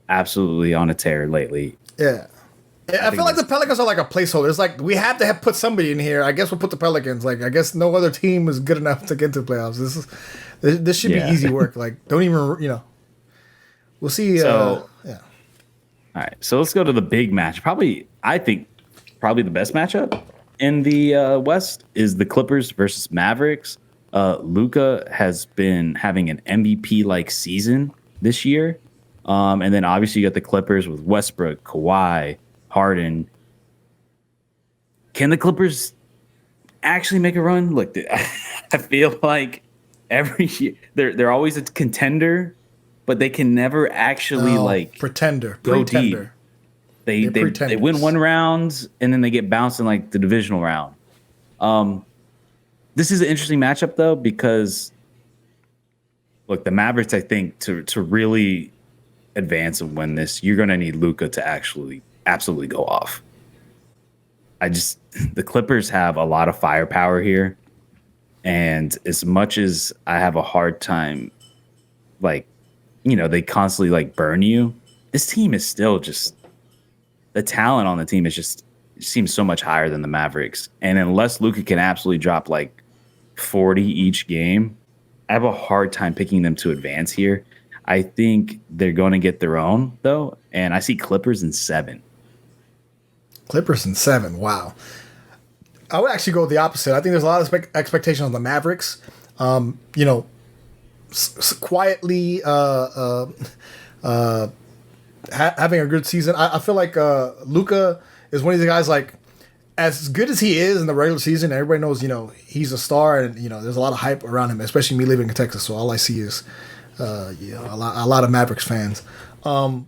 S2: Absolutely on a tear lately.
S1: Yeah. I feel like the Pelicans are like a placeholder. It's like we have to put somebody in here. I guess we'll put the Pelicans. Like I guess no other team is good enough to get to the playoffs. This should be easy work. Like don't even we'll see.
S2: So, yeah. All right. So let's go to the big match. I think the best matchup in the West is the Clippers versus Mavericks. Luka has been having an MVP-like season this year. And then obviously you got the Clippers with Westbrook, Kawhi, Harden. Can the Clippers actually make a run? Look, I feel like every year they're always a contender, but they can never actually like
S1: pretender,
S2: go deep.
S1: pretender.
S2: They win one round and then they get bounced in like the divisional round. This is an interesting matchup though because look, the Mavericks, I think to really advance and win this, you're gonna need Luka to actually absolutely go off. The Clippers have a lot of firepower here, and as much as I have a hard time, like, they constantly like burn you. This team is still just the talent on the team is just seems so much higher than the Mavericks, and unless Luka can absolutely drop like 40 each game, I have a hard time picking them to advance here. I think they're going to get their own though, and I see Clippers in 7.
S1: Clippers in 7. Wow. I would actually go the opposite. I think there's a lot of expectation on the Mavericks. Quietly having a good season. I feel like Luka is one of these guys, like, as good as he is in the regular season, everybody knows, he's a star, and, there's a lot of hype around him, especially me living in Texas, so all I see is a lot of Mavericks fans. He's going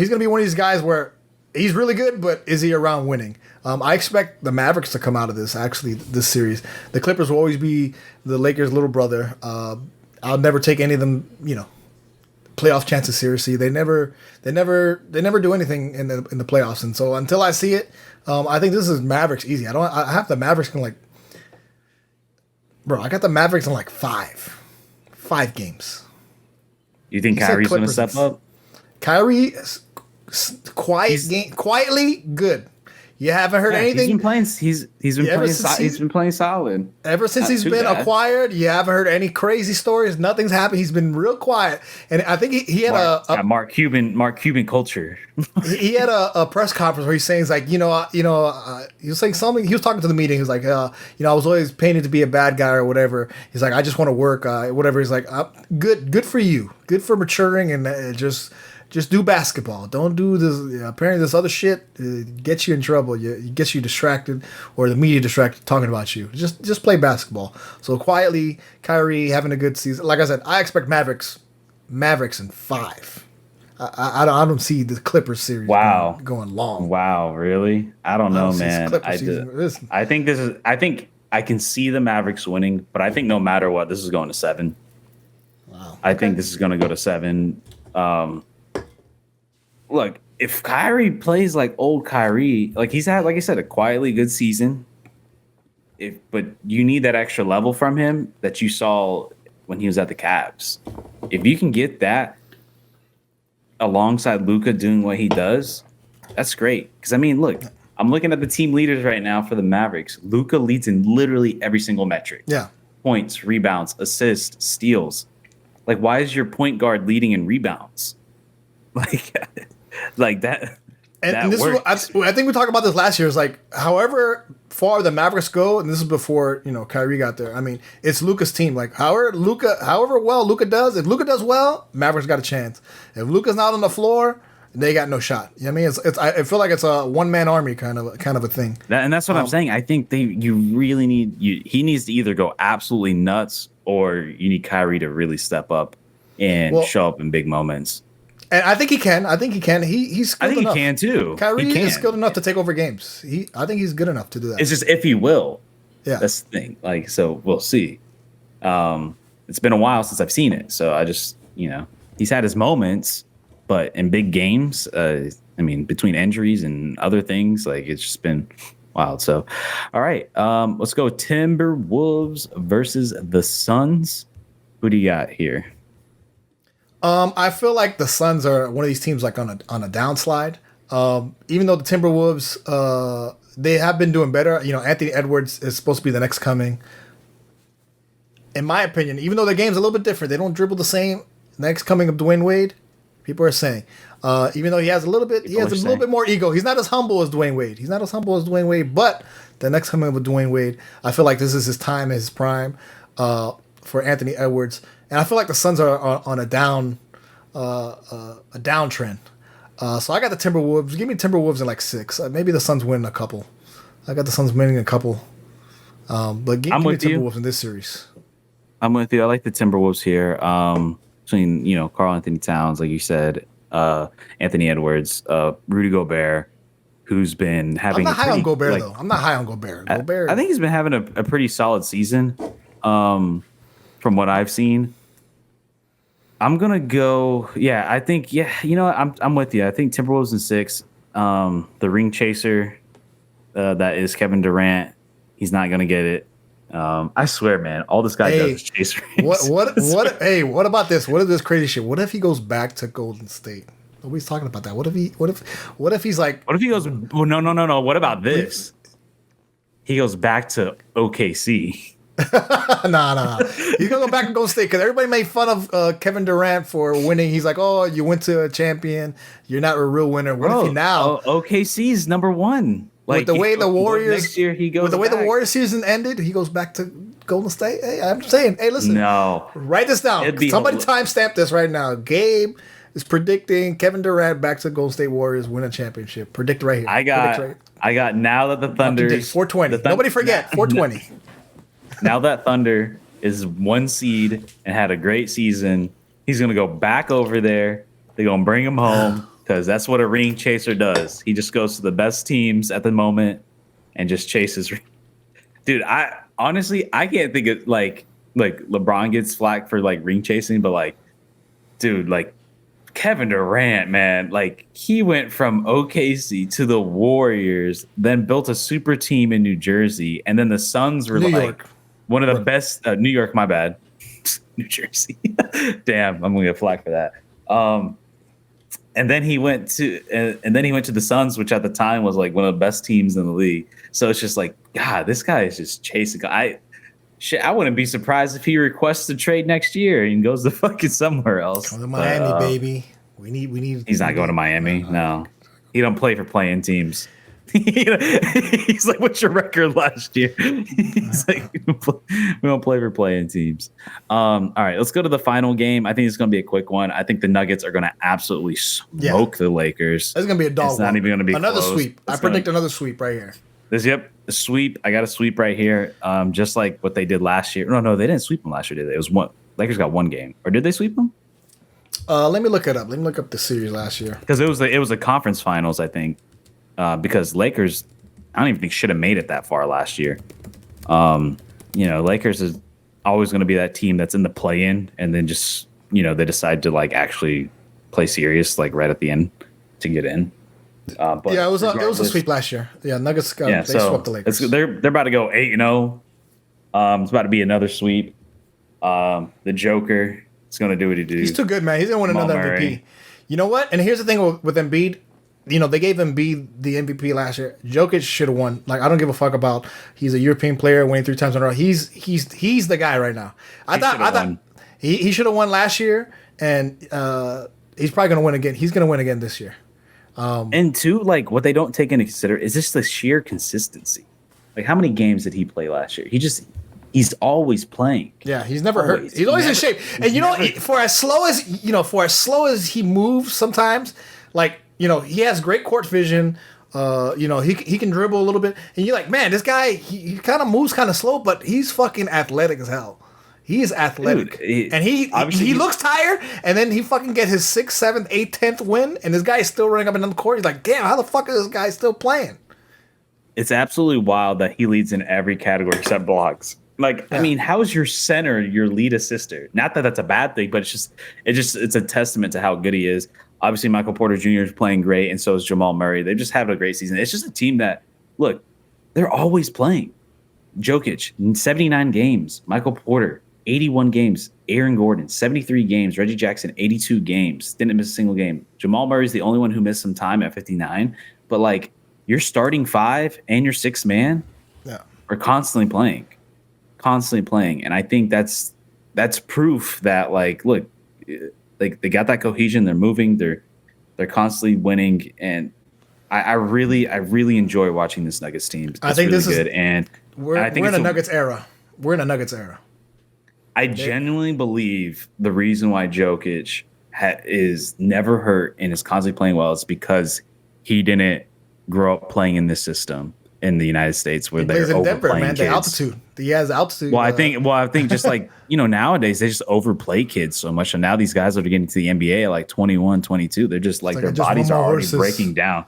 S1: to be one of these guys where he's really good, but is he around winning? I expect the Mavericks to come out of this series. The Clippers will always be the Lakers' little brother. I'll never take any of them, playoff chances seriously. They never do anything in the playoffs. And so until I see it, I think this is Mavericks easy. I have the Mavericks in like, bro, I got the Mavericks in like 5 games.
S2: You think Kyrie's going to step up?
S1: Kyrie, quietly good. You haven't heard anything.
S2: He's been playing solid.
S1: Ever since he's been acquired, you haven't heard any crazy stories. Nothing's happened. He's been real quiet. And I think he had
S2: Mark Cuban culture.
S1: He had a press conference where he's saying, he was saying something. He was talking to the meeting. He was like, I was always painted to be a bad guy or whatever. He's like, I just want to work, whatever. He's like, good for you. Good for maturing and just do basketball. Don't do this. Apparently, this other shit gets you in trouble. It gets you distracted, or the media distracted talking about you. Just play basketball. So quietly, Kyrie having a good season. Like I said, I expect Mavericks in 5. I don't see the Clippers series going long.
S2: Wow, really? I don't know, man. I think I can see the Mavericks winning, but I think no matter what, this is going to 7.
S1: Wow.
S2: I think this is going to go to 7. Look, if Kyrie plays like old Kyrie, like he's had, like I said, a quietly good season. But you need that extra level from him that you saw when he was at the Cavs. If you can get that alongside Luka doing what he does, that's great. Because look, I'm looking at the team leaders right now for the Mavericks. Luka leads in literally every single metric.
S1: Yeah,
S2: points, rebounds, assists, steals. Like, why is your point guard leading in rebounds? Like that.
S1: And this is, I think we talked about this last year. It's like, however far the Mavericks go, and this is before Kyrie got there. It's Luka's team. Like, however well Luka does, if Luka does well, Mavericks got a chance. If Luka's not on the floor, they got no shot. You know what I mean? I feel like it's a one-man army kind of a thing.
S2: And that's what I'm saying. I think you really need he needs to either go absolutely nuts, or you need Kyrie to really step up and show up in big moments.
S1: And I think he can. He's skilled enough.
S2: He can too.
S1: Kyrie is skilled enough to take over games. I think he's good enough to do that.
S2: It's just if he will.
S1: Yeah.
S2: That's the thing. Like, so we'll see. It's been a while since I've seen it. So I just, he's had his moments, but in big games, between injuries and other things, like, it's just been wild. So, all right. Let's go Timberwolves versus the Suns. Who do you got here?
S1: I feel like the Suns are one of these teams like on a downslide. Even though the Timberwolves, they have been doing better. Anthony Edwards is supposed to be the next coming. In my opinion, even though their game's a little bit different, they don't dribble the same. Next coming of Dwayne Wade, people are saying. Even though he has a little bit more ego. He's not as humble as Dwayne Wade. But the next coming of Dwayne Wade, I feel like this is his time, his prime, for Anthony Edwards. And I feel like the Suns are on a downtrend. So I got the Timberwolves. Give me Timberwolves in like 6. Maybe the Suns win a couple. I got the Suns winning a couple. But give me Timberwolves in this series.
S2: I'm with you. I like the Timberwolves here. Between Karl Anthony Towns, like you said, Anthony Edwards, Rudy Gobert, who's been having.
S1: I'm not high on Gobert though. I'm not high on Gobert. Gobert.
S2: I think he's been having a pretty solid season, from what I've seen. I'm gonna go. Yeah, I think. Yeah, I'm with you. I think Timberwolves in 6. The ring chaser, that is Kevin Durant. He's not gonna get it. I swear, man, all this guy does is chase rings.
S1: What about this? What is this crazy shit? What if he goes back to Golden State? Nobody's talking about that. What if he's like?
S2: What if he goes? Well, no. What about this? He goes back to OKC.
S1: Nah. He's gonna go back and Golden State because everybody made fun of Kevin Durant for winning. He's like, oh, you went to a champion. You're not a real winner. What if he now?
S2: OKC's number 1. Like
S1: with the way the Warriors
S2: next year, he goes.
S1: With the way the Warriors season ended, he goes back to Golden State. Hey, I'm saying, listen.
S2: No,
S1: write this down. Somebody timestamp this right now. Gabe is predicting Kevin Durant back to Golden State Warriors win a championship. Predict right here.
S2: I got now that the Thunder
S1: 420. Nobody forget 420.
S2: Now that Thunder is 1 seed and had a great season, he's gonna go back over there. They're gonna bring him home. Because that's what a ring chaser does. He just goes to the best teams at the moment and just chases. Dude, I can't think of like LeBron gets flack for like ring chasing, but like, dude, like Kevin Durant, man, like he went from OKC to the Warriors, then built a super team in New Jersey, and then the Suns were one of the best. New York, my bad. New Jersey. Damn, I'm gonna get flack for that. And then he went to the Suns, which at the time was like one of the best teams in the league. So it's just like, God, this guy is just chasing. I wouldn't be surprised if he requests a trade next year and goes to fucking somewhere else.
S1: Come to Miami, baby. We need.
S2: He's not going to Miami. No, he don't play for playing teams. He's like, what's your record last year? He's like, we don't play for playing teams. All right, let's go to the final game. I think it's going to be a quick one. I think the Nuggets are going to absolutely smoke the Lakers.
S1: It's going to be a dog.
S2: It's not even going to be
S1: another
S2: close.
S1: Sweep. I predict another sweep right here.
S2: A sweep. I got a sweep right here. Just like what they did last year. No, they didn't sweep them last year, did they? It was one. Lakers got 1 game, or did they sweep them?
S1: Let me look it up. Let me look up the series last year
S2: because it was a conference finals, I think. Because Lakers, I don't even think should have made it that far last year. Lakers is always going to be that team that's in the play-in, and then just they decide to like actually play serious like right at the end to get in. But
S1: it was a sweep last year. Yeah, Nuggets swept the Lakers.
S2: They're about to go 8-0. It's about to be another sweep. The Joker is going to do what he do.
S1: He's too good, man. He's going to win another MVP. You know what? And here's the thing with Embiid. They gave Embiid the MVP last year. Jokic should have won. Like, I don't give a fuck about. He's a European player, winning 3 times in a row. He's the guy right now. I thought he should have won last year, and he's probably gonna win again. He's gonna win again this year.
S2: And two, like what they don't take into consider is just the sheer consistency. Like, how many games did he play last year? He's always playing.
S1: Yeah, he's never hurt. He's always in shape. And for as slow as he moves sometimes, like. He has great court vision. He can dribble a little bit. And you're like, man, this guy, he kind of moves kind of slow, but he's fucking athletic as hell. He is athletic. Dude, and he looks tired, and then he fucking gets his 6th, 7th, 8th, 10th win, and this guy is still running up and down the court. He's like, damn, how the fuck is this guy still playing?
S2: It's absolutely wild that he leads in every category except blocks. Like, yeah. I mean, how is your center your lead assister? Not that that's a bad thing, but it's a testament to how good he is. Obviously, Michael Porter Jr. is playing great, and so is Jamal Murray. They've just had a great season. It's just a team that, look, they're always playing. Jokic, 79 games. Michael Porter, 81 games. Aaron Gordon, 73 games. Reggie Jackson, 82 games. Didn't miss a single game. Jamal Murray's the only one who missed some time at 59. But, like, your starting 5 and your 6th man are constantly playing. And I think that's proof that, like, look, like they got that cohesion. They're moving. They're constantly winning, and I really enjoy watching this Nuggets team. It's
S1: I think
S2: really
S1: this is
S2: good, and
S1: we're in a Nuggets era. We're in a Nuggets era.
S2: I genuinely believe the reason why Jokic is never hurt and is constantly playing well, it's because he didn't grow up playing in this system in the United States where they're
S1: in Denver,
S2: overplaying
S1: man.
S2: kids.
S1: The altitude. He has altitude.
S2: Well, I think just like, nowadays they just overplay kids so much. And now these guys are getting to the NBA at like 21, 22. They're just like their bodies are already breaking down.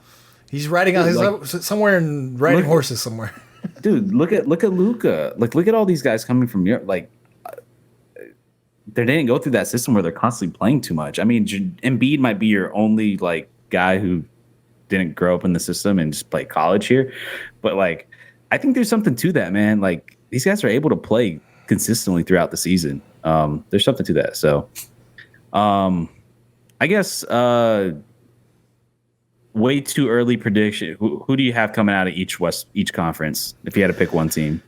S1: He's riding on somewhere and riding horses somewhere.
S2: Dude, look at Luka. Like, look at all these guys coming from Europe. Like, they didn't go through that system where they're constantly playing too much. I mean, Embiid might be your only like guy who didn't grow up in the system and just play college here, but like, I think there's something to that, man. Like, these guys are able to play consistently throughout the season. There's something to that. So, I guess way too early prediction. Who do you have coming out of each conference? If you had to pick one team,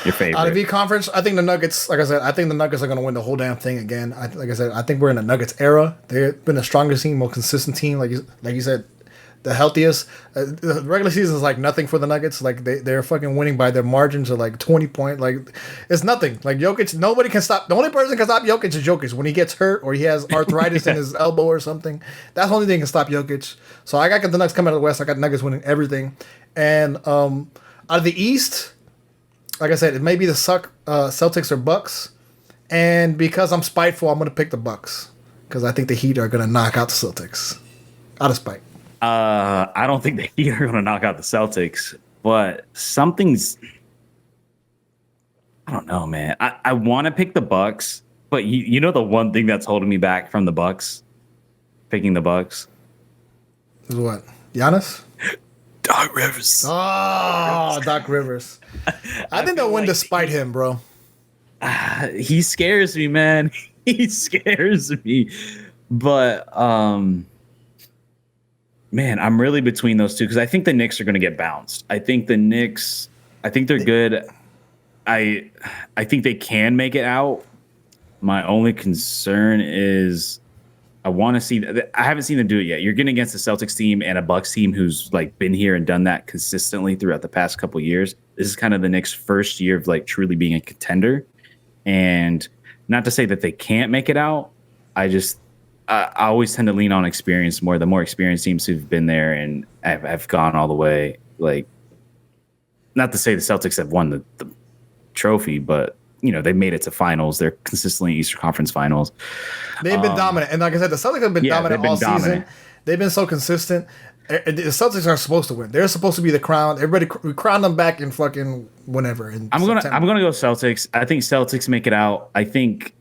S2: your favorite.
S1: Out of each conference, I think the Nuggets. Like I said, I think the Nuggets are going to win the whole damn thing again. Like I said, I think we're in the Nuggets era. They've been the strongest team, more consistent team. Like you said, the healthiest. The regular season is like nothing for the Nuggets. Like they're fucking winning by their margins of like 20 point. Like it's nothing. Like Jokic, nobody can stop. The only person can stop Jokic is Jokic when he gets hurt or he has arthritis in his elbow or something. That's the only thing that can stop Jokic. So I got the Nuggets coming out of the West. I got Nuggets winning everything. And out of the East, like I said, it may be the Celtics or Bucks. And because I'm spiteful, I'm gonna pick the Bucks because I think the Heat are gonna knock out the Celtics out of spite.
S2: I don't think the Heat are going to knock out the Celtics, but I don't know, man. I want to pick the Bucks, but the one thing that's holding me back from the Bucks, picking the Bucks,
S1: is what? Giannis?
S2: Doc Rivers.
S1: Oh, Doc Rivers. I think they'll win despite him, bro.
S2: He scares me, man. He scares me. But man, I'm really between those two because I think the Knicks are going to get bounced. I think they're good. I think they can make it out. My only concern is I want to see. I haven't seen them do it yet. You're getting against the Celtics team and a Bucks team who's like been here and done that consistently throughout the past couple of years. This is kind of the Knicks' first year of like truly being a contender, and not to say that they can't make it out. I always tend to lean on experience more. The more experienced teams who've been there and have gone all the way. Like, not to say the Celtics have won the trophy, but they made it to finals. They're consistently Eastern Conference Finals.
S1: They've been dominant, and like I said, the Celtics have been dominant all season. They've been so consistent. The Celtics are supposed to win. They're supposed to be the crown. Everybody, we crown them back in fucking whenever. I'm gonna
S2: go Celtics. I think Celtics make it out. I think.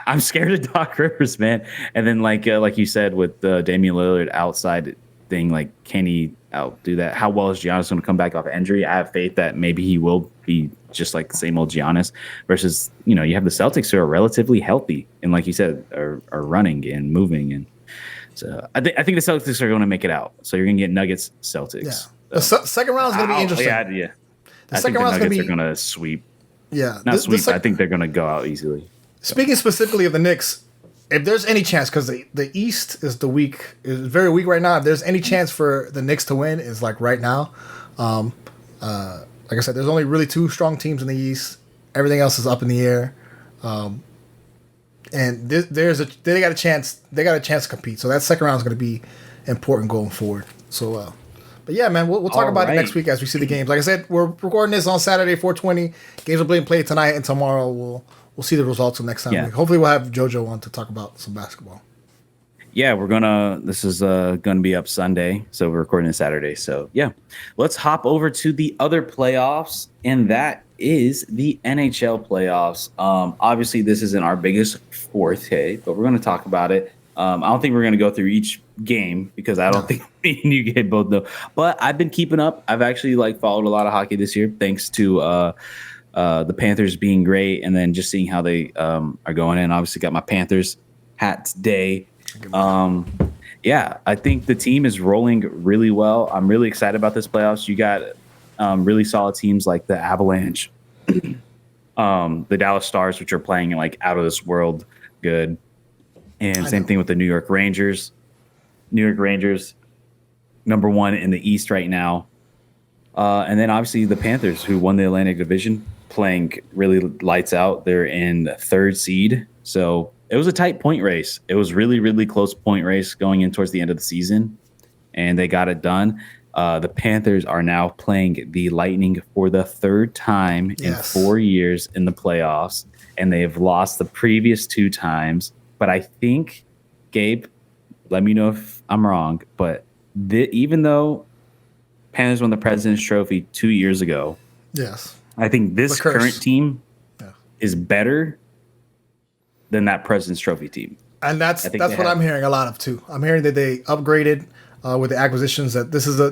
S2: I'm scared of Doc Rivers, man. And then like you said with the Damian Lillard outside thing, like can he outdo that? How well is Giannis going to come back off injury? I have faith that maybe he will be just like the same old Giannis. Versus you have the Celtics who are relatively healthy and like you said are running and moving, and so I think the Celtics are going to make it out. So you're going to get Nuggets Celtics.
S1: Yeah. The second round is going to be interesting.
S2: Yeah.
S1: The second round is going to be.
S2: They're going to sweep.
S1: Yeah,
S2: not sweep. I think they're going to go out easily.
S1: Speaking specifically of the Knicks, if there's any chance, because the East is very weak right now. If there's any chance for the Knicks to win, is like right now. Like I said, there's only really two strong teams in the East. Everything else is up in the air, and they got a chance. They got a chance to compete. So that second round is going to be important going forward. So, but yeah, man, we'll talk about it next week as we see the games. Like I said, we're recording this on Saturday, 4:20. Games will be played tonight, and tomorrow we'll see the results of next time. Yeah. Hopefully we'll have JoJo on to talk about some basketball.
S2: Yeah, this is gonna be up Sunday, so we're recording it Saturday. So yeah, let's hop over to the other playoffs, and that is the NHL playoffs. Obviously this isn't our biggest forte, but we're gonna talk about it. I don't think we're gonna go through each game because I don't think me and you get both know. But I've been keeping up. I've actually followed a lot of hockey this year, thanks to the Panthers being great, and then just seeing how they are going in. Obviously got my Panthers hat today. Yeah, I think the team is rolling really well. I'm really excited about this playoffs. You got really solid teams like the Avalanche, the Dallas Stars, which are playing out of this world good. And same thing with the New York Rangers. New York Rangers, #1 in the East right now. And then obviously the Panthers, who won the Atlantic Division. playing really lights out. They're in third seed. So it was a tight point race. It was really, really close point race going in towards the end of the season, and they got it done. The Panthers are now playing the Lightning for the third time in 4 years in the playoffs, and they have lost the previous 2 times. But I think, Gabe, let me know if I'm wrong, but even though Panthers won the President's Trophy 2 years ago, I think this current team is better than that President's Trophy team.
S1: And that's what I'm hearing a lot of too. I'm hearing that they upgraded with the acquisitions. That this is a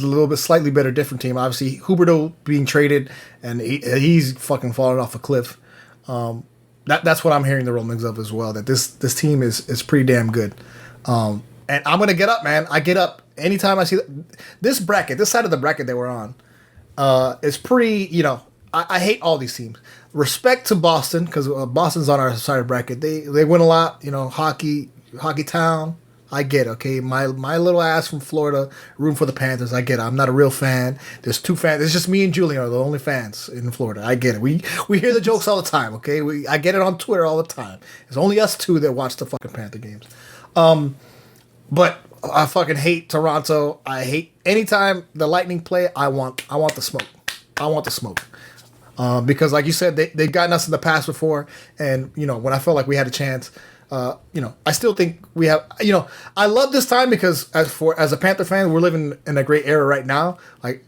S1: little bit slightly better, different team. Obviously, Huberdeau being traded, and he's fucking falling off a cliff. That's what I'm hearing the rumblings of as well. That this team is pretty damn good. And I'm gonna get up, man. I get up anytime I see this bracket, this side of the bracket that we're on. It's pretty. I hate all these teams. Respect to Boston, because Boston's on our side of the bracket. They win a lot. Hockey town. I get it, okay. My little ass from Florida, rooting for the Panthers. I get it. I'm not a real fan. There's 2 fans. It's just me and Julian are the only fans in Florida. I get it. We hear the jokes all the time, okay. I get it on Twitter all the time. It's only us 2 that watch the fucking Panther games. But I fucking hate Toronto. I hate anytime the Lightning play. I want the smoke. I want the smoke. Because like you said, they've gotten us in the past before, and when I felt like we had a chance. I still think we have. I love this time because as a Panther fan, we're living in a great era right now. Like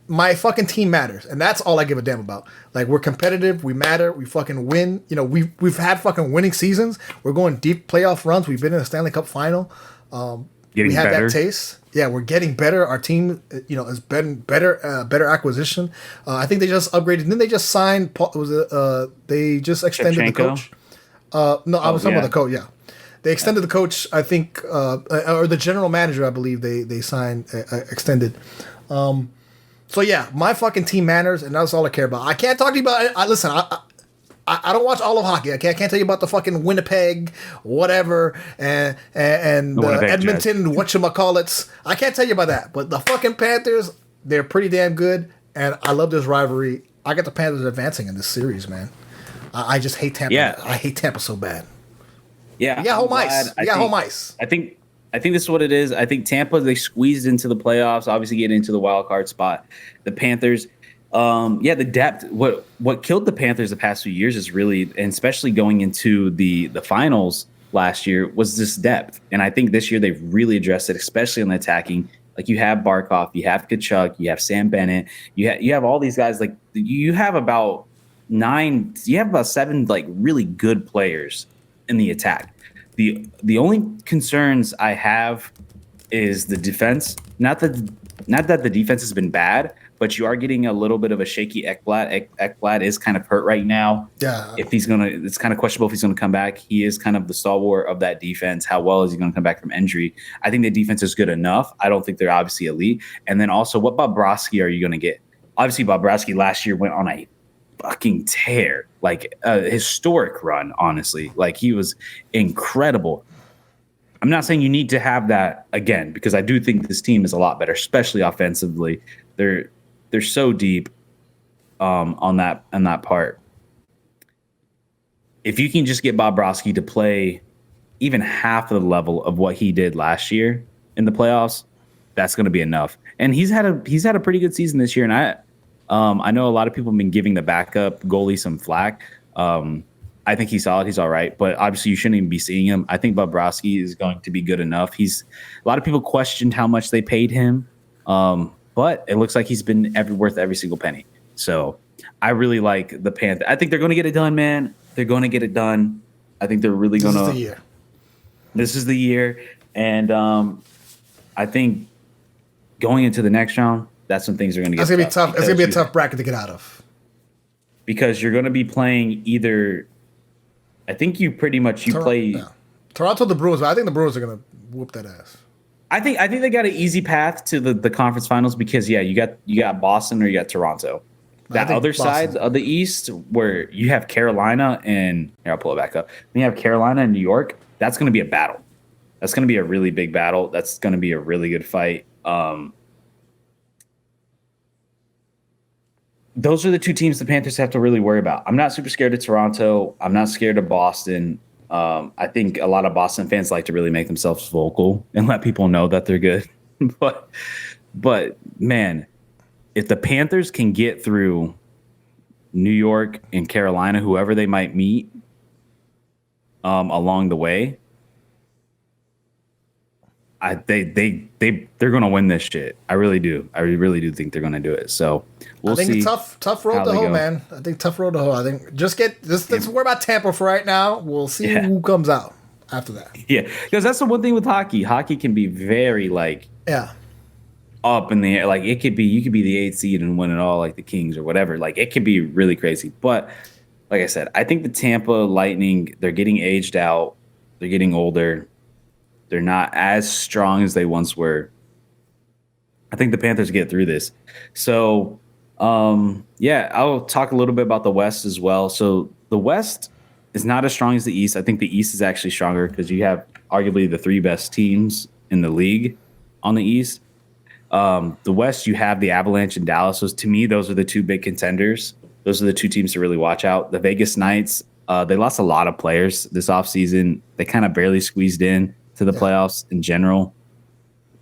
S1: my fucking team matters, and that's all I give a damn about. Like we're competitive, we matter, we fucking win. We've had fucking winning seasons. We're going deep playoff runs. We've been in the Stanley Cup final. We have that taste. Yeah, we're getting better. Our team, has been better. Better acquisition. I think they just upgraded. Didn't they just sign? They just extended
S2: Shevchenko?
S1: The coach. No, I was talking about the coach. Yeah, they extended the coach. I think, or the general manager. I believe they signed extended. So yeah, my fucking team matters, and that's all I care about. I can't talk to you about. Listen, I don't watch all of hockey. I can't tell you about the fucking Winnipeg, whatever, and Edmonton, whatchamacallits. I can't tell you about that. But the fucking Panthers, they're pretty damn good, and I love this rivalry. I got the Panthers advancing in this series, man. I just hate Tampa.
S2: Yeah.
S1: I hate Tampa so bad.
S2: Yeah,
S1: you got home ice. You got home ice.
S2: I think this is what it is. I think Tampa, they squeezed into the playoffs, obviously getting into the wild card spot. The Panthers, the depth. What killed the Panthers the past few years is really, and especially going into the finals last year, was this depth. And I think this year they've really addressed it, especially on the attacking. Like you have Barkov, you have Kachuk, you have Sam Bennett, you have all these guys. Like you have about 7 like really good players in the attack. The only concerns I have is the defense. Not that the defense has been bad, but you are getting a little bit of a shaky Ekblad. Ekblad is kind of hurt right now.
S1: Yeah.
S2: It's kind of questionable if he's gonna come back. He is kind of the stalwart of that defense. How well is he gonna come back from injury? I think the defense is good enough. I don't think they're obviously elite. And then also, what Bobrovsky are you gonna get? Obviously, Bobrovsky last year went on a fucking tear, like a historic run, honestly. Like he was incredible. I'm not saying you need to have that again, because I do think this team is a lot better, especially offensively. They're so deep on that part. If you can just get Bobrovsky to play even half of the level of what he did last year in the playoffs, that's going to be enough. And he's had a pretty good season this year, and I know a lot of people have been giving the backup goalie some flack. I think he's solid. He's all right. But obviously, you shouldn't even be seeing him. I think Bobrovsky is going to be good enough. A lot of people questioned how much they paid him, but it looks like he's been worth every single penny. So I really like the Panthers. I think they're going to get it done, man. They're going to get it done. I think they're really going to.
S1: This is the year.
S2: This is the year. And I think going into the next round, that's when things are going to get
S1: tough. It's going to be a tough bracket to get out of.
S2: Because you're going to be playing either. I think you play
S1: Toronto, the Bruins. But I think the Bruins are going to whoop that ass.
S2: I think they got an easy path to the conference finals because you got Boston or you got Toronto. That other side of the East where you have Carolina and here, I'll pull it back up. When you have Carolina and New York, that's going to be a battle. That's going to be a really big battle. That's going to be a really good fight. those are the two teams the Panthers have to really worry about. I'm not super scared of Toronto. I'm not scared of Boston. I think a lot of Boston fans like to really make themselves vocal and let people know that they're good. but man, if the Panthers can get through New York and Carolina, whoever they might meet along the way, they're gonna win this shit. I really do. I really do think they're gonna do it. So we'll see.
S1: I think it's tough road to hoe, man. I think tough road to hoe. I think let's worry about Tampa for right now. We'll see who comes out after that.
S2: Yeah, because that's the one thing with hockey. Hockey can be very up in the air. Like you could be the 8th seed and win it all, like the Kings or whatever. Like it could be really crazy. But like I said, I think the Tampa Lightning, they're getting aged out. They're getting older. They're not as strong as they once were. I think the Panthers get through this. So, I'll talk a little bit about the West as well. So the West is not as strong as the East. I think the East is actually stronger because you have arguably the 3 best teams in the league on the East. The West, you have the Avalanche and Dallas. So to me, those are the 2 big contenders. Those are the 2 teams to really watch out. The Vegas Knights, they lost a lot of players this offseason. They kind of barely squeezed in to the playoffs in general.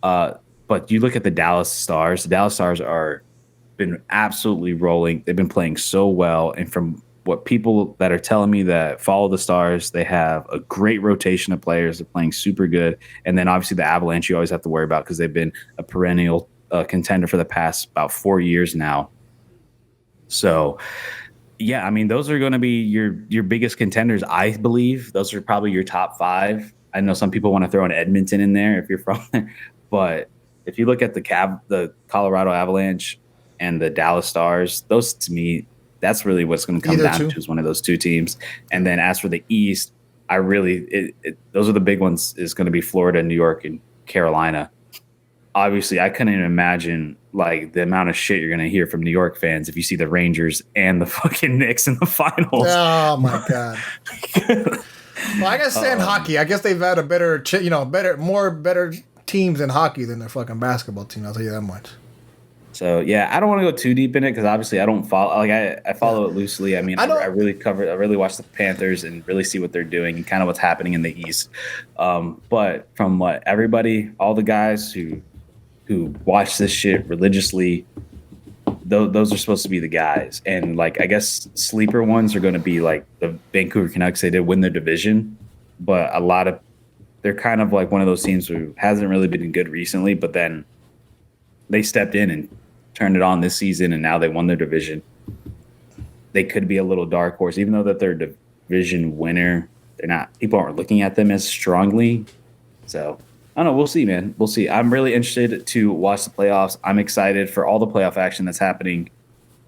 S2: But you look at the Dallas Stars. The Dallas Stars are been absolutely rolling. They've been playing so well. And from what people that are telling me that follow the Stars, they have a great rotation of players. They're playing super good. And then obviously the Avalanche you always have to worry about because they've been a perennial contender for the past about 4 years now. So, yeah, I mean, those are going to be your biggest contenders, I believe. Those are probably your top 5. I know some people want to throw an Edmonton in there if you're from there. But if you look at the Colorado Avalanche and the Dallas Stars, those to me, that's really what's going to come down to is one of those 2 teams. And then as for the East, those are the big ones is going to be Florida, New York, and Carolina. Obviously, I couldn't even imagine like the amount of shit you're going to hear from New York fans if you see the Rangers and the fucking Knicks in the finals.
S1: Oh my God. Well, I guess in hockey, I guess they've had a better teams in hockey than their fucking basketball team. I'll tell you that much.
S2: So yeah, I don't want to go too deep in it because obviously I don't follow. Like I follow it loosely. I mean, I really watch the Panthers and really see what they're doing and kind of what's happening in the East. But from what everybody, all the guys who watch this shit religiously, those are supposed to be the guys. And like I guess sleeper ones are going to be like the Vancouver Canucks. They did win their division, but they're kind of like one of those teams who hasn't really been good recently. But then they stepped in and turned it on this season, and now they won their division. They could be a little dark horse, even though that they're a division winner. They're not. People aren't looking at them as strongly. So I don't know. We'll see, man. We'll see. I'm really interested to watch the playoffs. I'm excited for all the playoff action that's happening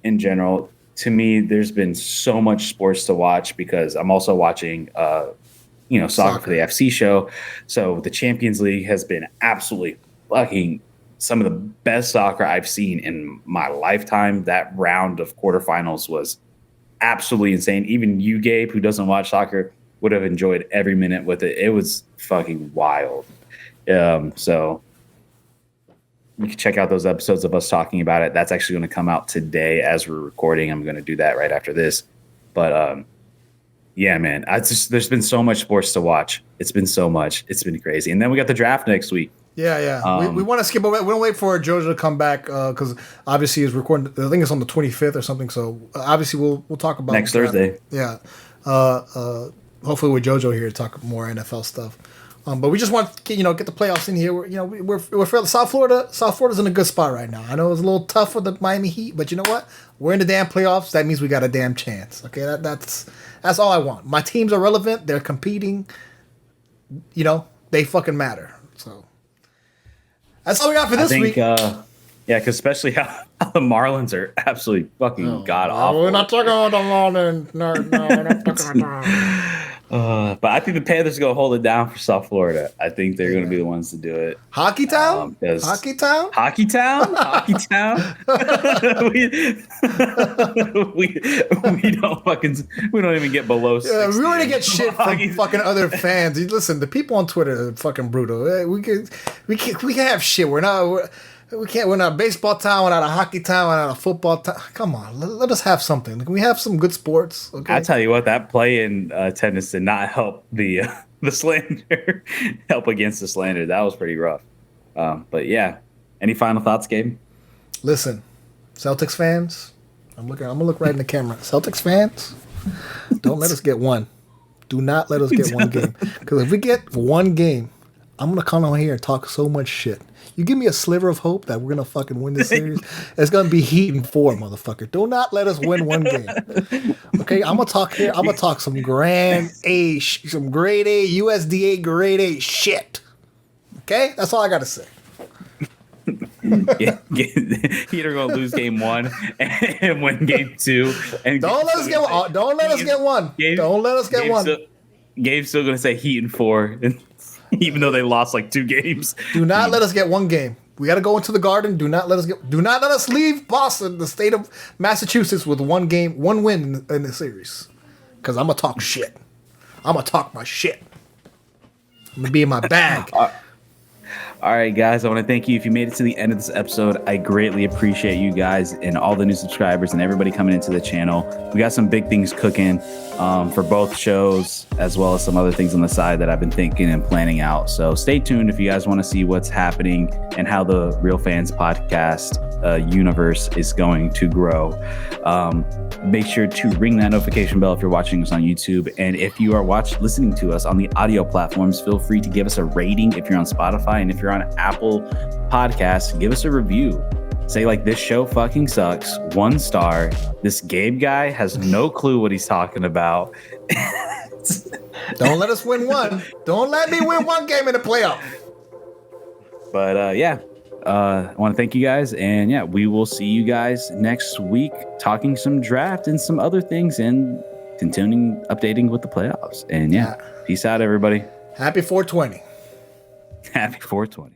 S2: in general. To me, there's been so much sports to watch because I'm also watching, soccer for the FC show. So the Champions League has been absolutely fucking some of the best soccer I've seen in my lifetime. That round of quarterfinals was absolutely insane. Even you, Gabe, who doesn't watch soccer, would have enjoyed every minute with it. It was fucking wild. So you can check out those episodes of us talking about it. That's actually going to come out today as we're recording. I'm going to do that right after this. But yeah, man, there's been so much sports to watch. It's been so much. It's been crazy. And then we got the draft next week.
S1: Yeah. We want to skip away. We don't wait for Jojo to come back because obviously he's recording. I think it's on the 25th or something. So obviously we'll talk about
S2: next Thursday.
S1: Yeah. Hopefully with Jojo here to talk more NFL stuff. But we just want to get the playoffs in here. We're for South Florida. South Florida's in a good spot right now. I know it's a little tough for the Miami Heat, but you know what? We're in the damn playoffs. That means we got a damn chance. Okay, that's all I want. My teams are relevant. They're competing. They fucking matter. So that's all we got for this week.
S2: Yeah, because especially how the Marlins are absolutely fucking god awful.
S1: We're not talking about the Marlins. No, we're not talking about that.
S2: But I think the Panthers are going to hold it down for South Florida. I think they're going to be the ones to do it.
S1: Hockey Town?
S2: Hockey Town? Hockey Town? we don't even get below 60.
S1: Yeah, we already get shit from fucking other fans. Listen, the people on Twitter are fucking brutal. We can have shit. We can't. We're not a baseball town. We're not a hockey town. We're not a football town. Come on, let us have something. Can we have some good sports? Okay.
S2: I tell you what, that play in tennis did not help the slander. Help against the slander. That was pretty rough. But yeah, any final thoughts, Gabe?
S1: Listen, Celtics fans. I'm gonna look right in the camera. Celtics fans, don't let us get one. Do not let us get one game. Because if we get one game, I'm gonna come on here and talk so much shit. You give me a sliver of hope that we're gonna fucking win this series, it's gonna be Heat in 4, motherfucker. Do not let us win one game. Okay, I'm gonna talk here. I'm gonna talk some grade A USDA grade A shit. Okay, that's all I gotta say.
S2: Heat are gonna lose game 1 and win game 2. And
S1: don't let us get one. Don't let us get one. Don't let us get one.
S2: Gabe's still gonna say Heat in 4. Even though they lost like 2 games.
S1: Do not let us get one game. We got to go into the Garden. Do not let us leave Boston, the state of Massachusetts, with one win in the series. Because I'm going to talk shit. I'm going to talk my shit. I'm going to be in my bag.
S2: All right, guys, I want to thank you. If you made it to the end of this episode, I greatly appreciate you guys and all the new subscribers and everybody coming into the channel. We got some big things cooking for both shows, as well as some other things on the side that I've been thinking and planning out. So stay tuned if you guys want to see what's happening and how the Real Fans podcast universe is going to grow. Make sure to ring that notification bell if you're watching us on YouTube. And if you are listening to us on the audio platforms, feel free to give us a rating if you're on Spotify. And if you're on Apple Podcasts, give us a review. Say like, this show fucking sucks. 1 star. This Gabe guy has no clue what he's talking about.
S1: Don't let us win one. Don't let me win one game in the playoff.
S2: But I want to thank you guys. And yeah, we will see you guys next week talking some draft and some other things and continuing updating with the playoffs. And yeah, peace out, everybody.
S1: Happy 420.
S2: Happy 420.